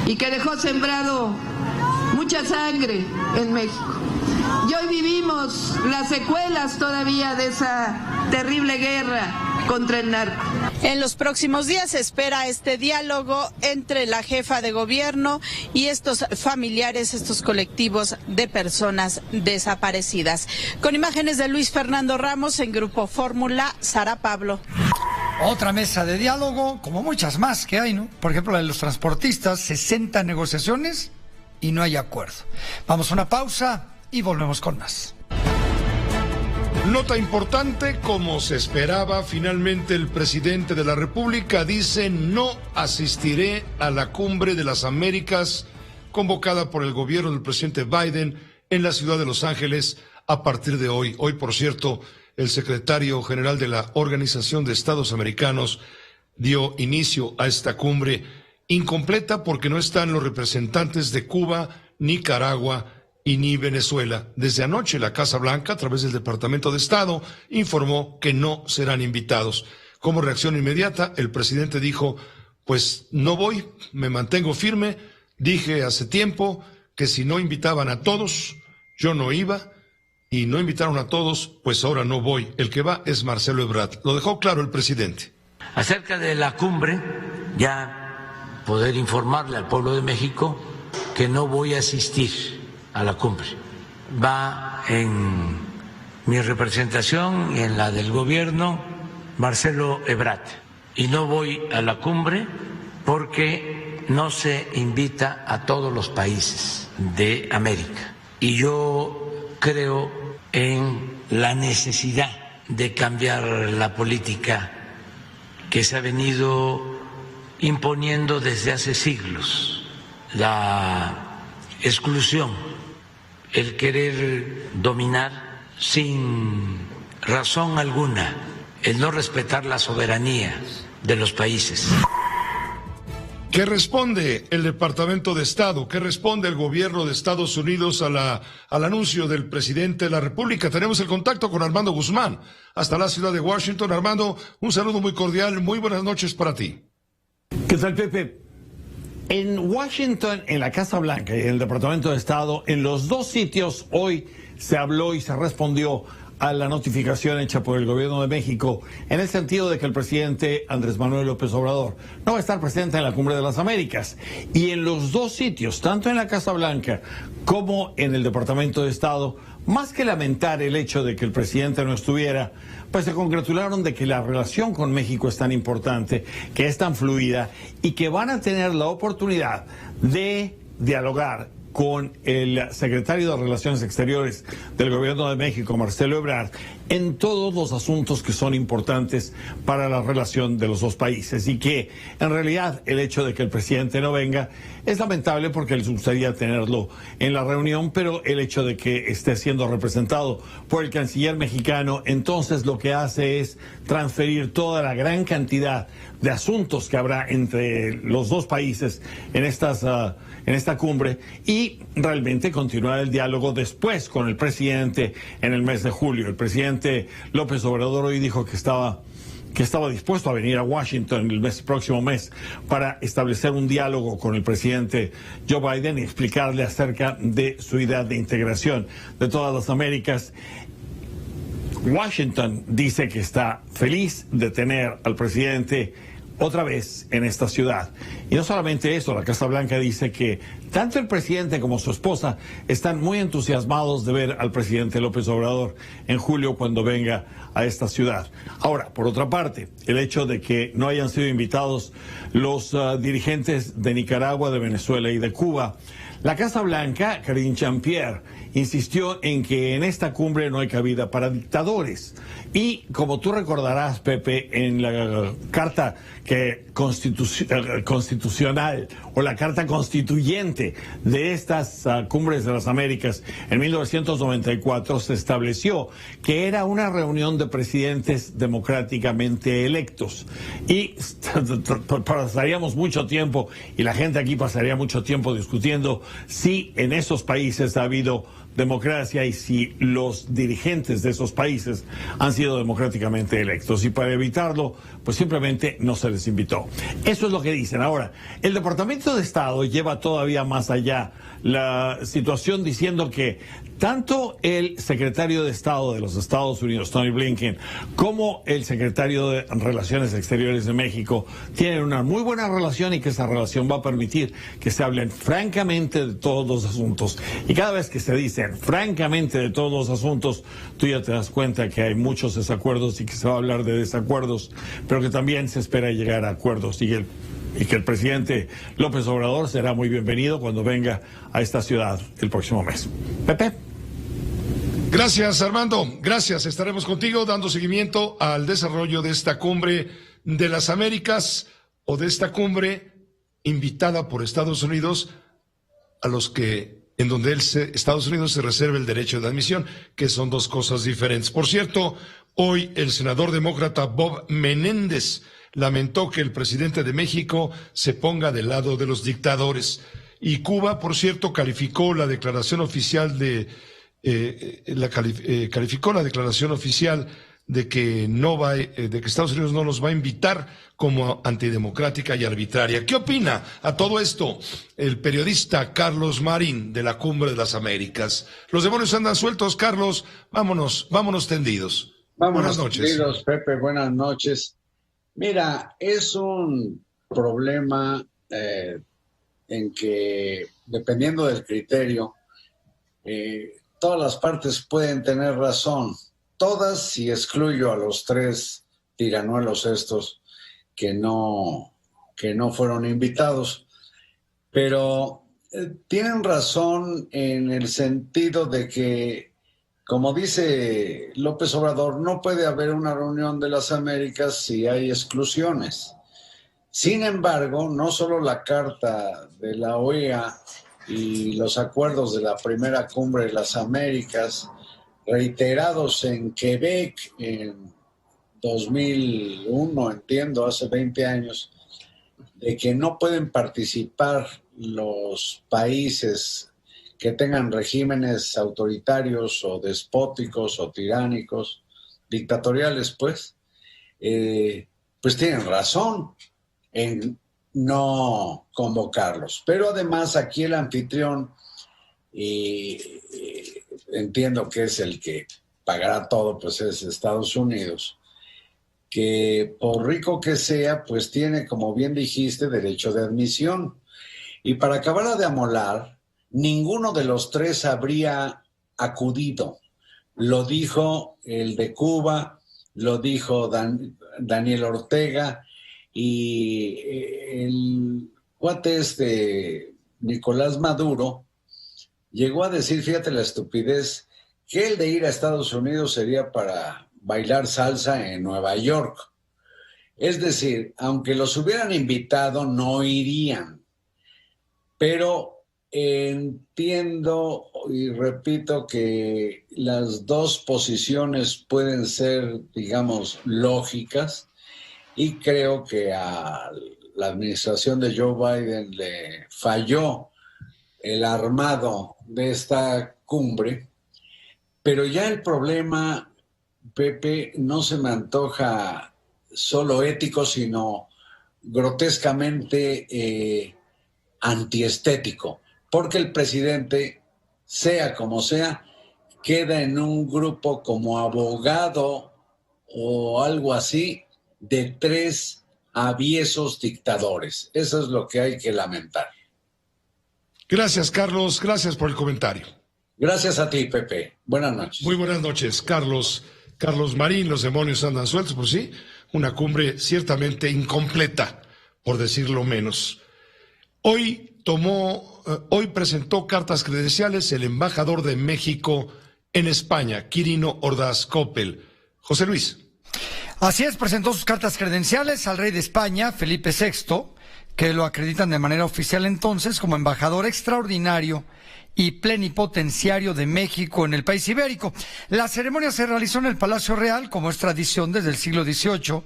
S23: y que dejó sembrado mucha sangre en México. Y hoy vivimos las secuelas todavía de esa terrible guerra contra el narco.
S1: En los próximos días se espera este diálogo entre la jefa de gobierno y estos familiares, estos colectivos de personas desaparecidas. Con imágenes de Luis Fernando Ramos en Grupo Fórmula, Sara Pablo.
S4: Otra mesa de diálogo, como muchas más que hay, ¿no? Por ejemplo, la de los transportistas, 60 negociaciones y no hay acuerdo. Vamos a una pausa y volvemos con más.
S2: Nota importante, como se esperaba, finalmente el presidente de la República dice: no asistiré a la Cumbre de las Américas convocada por el gobierno del presidente Biden en la ciudad de Los Ángeles a partir de hoy. Hoy, por cierto, el secretario general de la Organización de Estados Americanos dio inicio a esta cumbre incompleta porque no están los representantes de Cuba, Nicaragua y ni Venezuela. Desde anoche la Casa Blanca, a través del Departamento de Estado, informó que no serán invitados. Como reacción inmediata, el presidente dijo: pues no voy, me mantengo firme, dije hace tiempo que si no invitaban a todos, yo no iba, y no invitaron a todos, pues ahora no voy. El que va es Marcelo Ebrard. Lo dejó claro el presidente.
S9: Acerca de la cumbre, ya poder informarle al pueblo de México que no voy a asistir a la cumbre. Va en mi representación y en la del gobierno Marcelo Ebrard. Y no voy a la cumbre porque no se invita a todos los países de América. Y yo creo en la necesidad de cambiar la política que se ha venido imponiendo desde hace siglos, la exclusión, el querer dominar sin razón alguna, el no respetar la soberanía de los países.
S2: ¿Qué responde el Departamento de Estado? ¿Qué responde el gobierno de Estados Unidos al anuncio del presidente de la República? Tenemos el contacto con Armando Guzmán, hasta la ciudad de Washington. Armando, un saludo muy cordial, muy buenas noches para ti.
S6: ¿Qué tal, Pepe? En Washington, en la Casa Blanca y en el Departamento de Estado, en los dos sitios hoy se habló y se respondió a la notificación hecha por el gobierno de México en el sentido de que el presidente Andrés Manuel López Obrador no va a estar presente en la Cumbre de las Américas. Y en los dos sitios, tanto en la Casa Blanca como en el Departamento de Estado, más que lamentar el hecho de que el presidente no estuviera, pues se congratularon de que la relación con México es tan importante, que es tan fluida y que van a tener la oportunidad de dialogar con el secretario de Relaciones Exteriores del Gobierno de México, Marcelo Ebrard, en todos los asuntos que son importantes para la relación de los dos países. Y que, en realidad, el hecho de que el presidente no venga es lamentable porque les gustaría tenerlo en la reunión, pero el hecho de que esté siendo representado por el canciller mexicano, entonces lo que hace es transferir toda la gran cantidad de asuntos que habrá entre los dos países en esta cumbre y realmente continuar el diálogo después con el presidente en el mes de julio. El presidente López Obrador hoy dijo que estaba dispuesto a venir a Washington el próximo mes para establecer un diálogo con el presidente Joe Biden y explicarle acerca de su idea de integración de todas las Américas. Washington dice que está feliz de tener al presidente otra vez en esta ciudad. Y no solamente eso, la Casa Blanca dice que tanto el presidente como su esposa están muy entusiasmados de ver al presidente López Obrador en julio cuando venga a esta ciudad. Ahora, por otra parte, el hecho de que no hayan sido invitados los dirigentes de Nicaragua, de Venezuela y de Cuba, la Casa Blanca, Karine Jean-Pierre, insistió en que en esta cumbre no hay cabida para dictadores. Y como tú recordarás, Pepe, en la carta constitucional o la carta constituyente de estas cumbres de las Américas en 1994 se estableció que era una reunión de presidentes democráticamente electos. Y pasaríamos mucho tiempo, y la gente aquí pasaría mucho tiempo discutiendo si en esos países ha habido democracia y si los dirigentes de esos países han sido democráticamente electos. Y para evitarlo, pues simplemente no se les invitó. Eso es lo que dicen. Ahora, el Departamento de Estado lleva todavía más allá la situación diciendo que tanto el secretario de Estado de los Estados Unidos, Tony Blinken, como el secretario de Relaciones Exteriores de México tienen una muy buena relación y que esa relación va a permitir que se hablen francamente de todos los asuntos. Y cada vez que se dicen francamente de todos los asuntos, tú ya te das cuenta que hay muchos desacuerdos y que se va a hablar de desacuerdos, pero que también se espera llegar a acuerdos y que el presidente López Obrador será muy bienvenido cuando venga a esta ciudad el próximo mes. Pepe.
S2: Gracias, Armando. Gracias. Estaremos contigo dando seguimiento al desarrollo de esta cumbre de las Américas o de esta cumbre invitada por Estados Unidos en donde Estados Unidos se reserva el derecho de admisión, que son dos cosas diferentes. Por cierto, hoy el senador demócrata Bob Menéndez lamentó que el presidente de México se ponga del lado de los dictadores. Y Cuba, por cierto, calificó la declaración oficial calificó la declaración oficial de que de que Estados Unidos no los va a invitar como antidemocrática y arbitraria. ¿Qué opina a todo esto el periodista Carlos Marín de la Cumbre de las Américas? Los demonios andan sueltos, Carlos. Vámonos tendidos.
S7: Buenas
S2: noches.
S7: Tendidos, Pepe, buenas noches. Mira, es un problema en que, dependiendo del criterio, todas las partes pueden tener razón. Todas, si excluyo a los tres tiranuelos estos que no fueron invitados, pero tienen razón en el sentido de que, como dice López Obrador, no puede haber una reunión de las Américas si hay exclusiones. Sin embargo, no solo la Carta de la OEA y los acuerdos de la primera Cumbre de las Américas, reiterados en Quebec en 2001, entiendo, hace 20 años, de que no pueden participar los países que tengan regímenes autoritarios o despóticos o tiránicos, dictatoriales, pues tienen razón en no convocarlos. Pero además aquí el anfitrión, y entiendo que es el que pagará todo, pues es Estados Unidos, que por rico que sea, pues tiene, como bien dijiste, derecho de admisión. Y para acabar de amolar, ninguno de los tres habría acudido. Lo dijo el de Cuba, lo dijo Daniel Ortega, y el cuate de Nicolás Maduro llegó a decir, fíjate la estupidez, que el de ir a Estados Unidos sería para bailar salsa en Nueva York. Es decir, aunque los hubieran invitado, no irían. Pero entiendo y repito que las dos posiciones pueden ser, digamos, lógicas, y creo que a la administración de Joe Biden le falló el armado de esta cumbre, pero ya el problema, Pepe, no se me antoja solo ético, sino grotescamente antiestético, porque el presidente, sea como sea, queda en un grupo como abogado o algo así de 3 aviesos dictadores. Eso es lo que hay que lamentar.
S2: Gracias, Carlos. Gracias por el comentario.
S7: Gracias a ti, Pepe. Buenas noches.
S2: Muy buenas noches, Carlos. Carlos Marín, los demonios andan sueltos, por sí. Una cumbre ciertamente incompleta, por decirlo menos. Hoy presentó cartas credenciales el embajador de México en España, Quirino Ordaz Coppel. José Luis.
S4: Así es, presentó sus cartas credenciales al rey de España, Felipe VI, que lo acreditan de manera oficial entonces como embajador extraordinario y plenipotenciario de México en el país ibérico. La ceremonia se realizó en el Palacio Real, como es tradición desde el siglo XVIII.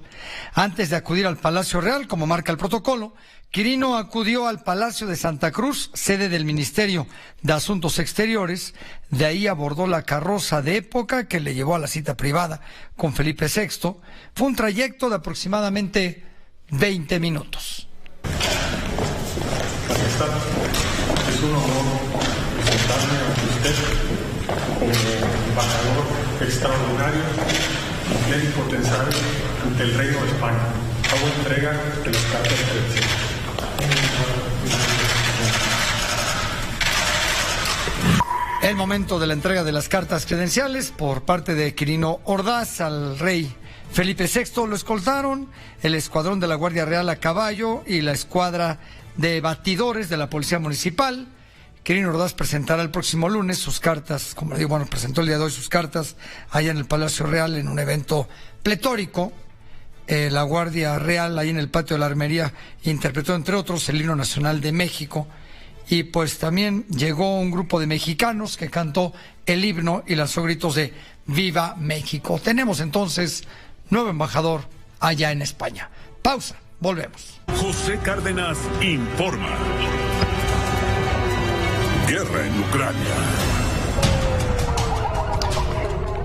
S4: Antes de acudir al Palacio Real, como marca el protocolo, Quirino acudió al Palacio de Santa Cruz, sede del Ministerio de Asuntos Exteriores. De ahí abordó la carroza de época que le llevó a la cita privada con Felipe VI. Fue un trayecto de aproximadamente 20 minutos.
S8: Majestad, es un honor presentarme ante usted como embajador extraordinario y plenipotenciario ante el Reino de España. Hago entrega de las cartas credenciales.
S4: El momento de la entrega de las cartas credenciales por parte de Quirino Ordaz al rey Felipe VI. Lo escoltaron el escuadrón de la Guardia Real a caballo y la escuadra de batidores de la Policía Municipal. Quirino Ordaz presentará el próximo lunes sus cartas, como le digo, presentó el día de hoy sus cartas allá en el Palacio Real en un evento pletórico. La Guardia Real ahí en el patio de la Armería interpretó entre otros el himno nacional de México, y pues también llegó un grupo de mexicanos que cantó el himno y lanzó gritos de ¡Viva México! Tenemos entonces nuevo embajador allá en España. Pausa, volvemos.
S10: José Cárdenas informa. Guerra en Ucrania.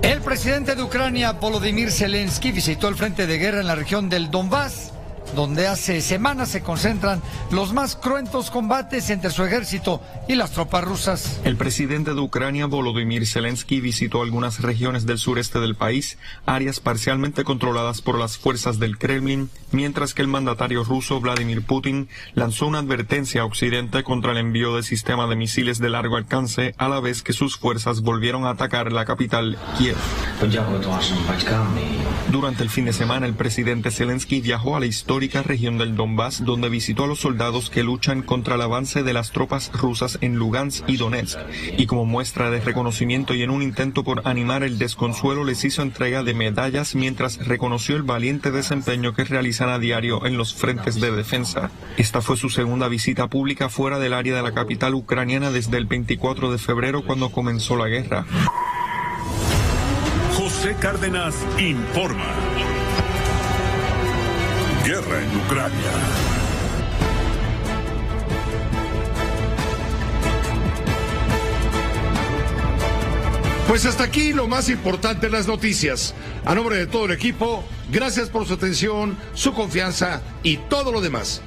S4: El presidente de Ucrania, Volodymyr Zelensky, visitó el frente de guerra en la región del Donbass, donde hace semanas se concentran los más cruentos combates entre su ejército y las tropas rusas.
S11: El presidente de Ucrania, Volodymyr Zelensky, visitó algunas regiones del sureste del país, áreas parcialmente controladas por las fuerzas del Kremlin, mientras que el mandatario ruso, Vladimir Putin, lanzó una advertencia a Occidente contra el envío de sistemas de misiles de largo alcance, a la vez que sus fuerzas volvieron a atacar la capital, Kiev. Durante el fin de semana, el presidente Zelensky viajó a la histórica región del Donbass, donde visitó a los soldados que luchan contra el avance de las tropas rusas en Lugansk y Donetsk, y como muestra de reconocimiento y en un intento por animar el desconsuelo les hizo entrega de medallas mientras reconoció el valiente desempeño que realizan a diario en los frentes de defensa. Esta fue su segunda visita pública fuera del área de la capital ucraniana desde el 24 de febrero, cuando comenzó la guerra.
S10: José Cárdenas informa. Guerra en Ucrania.
S2: Pues hasta aquí lo más importante en las noticias. A nombre de todo el equipo, gracias por su atención, su confianza y todo lo demás.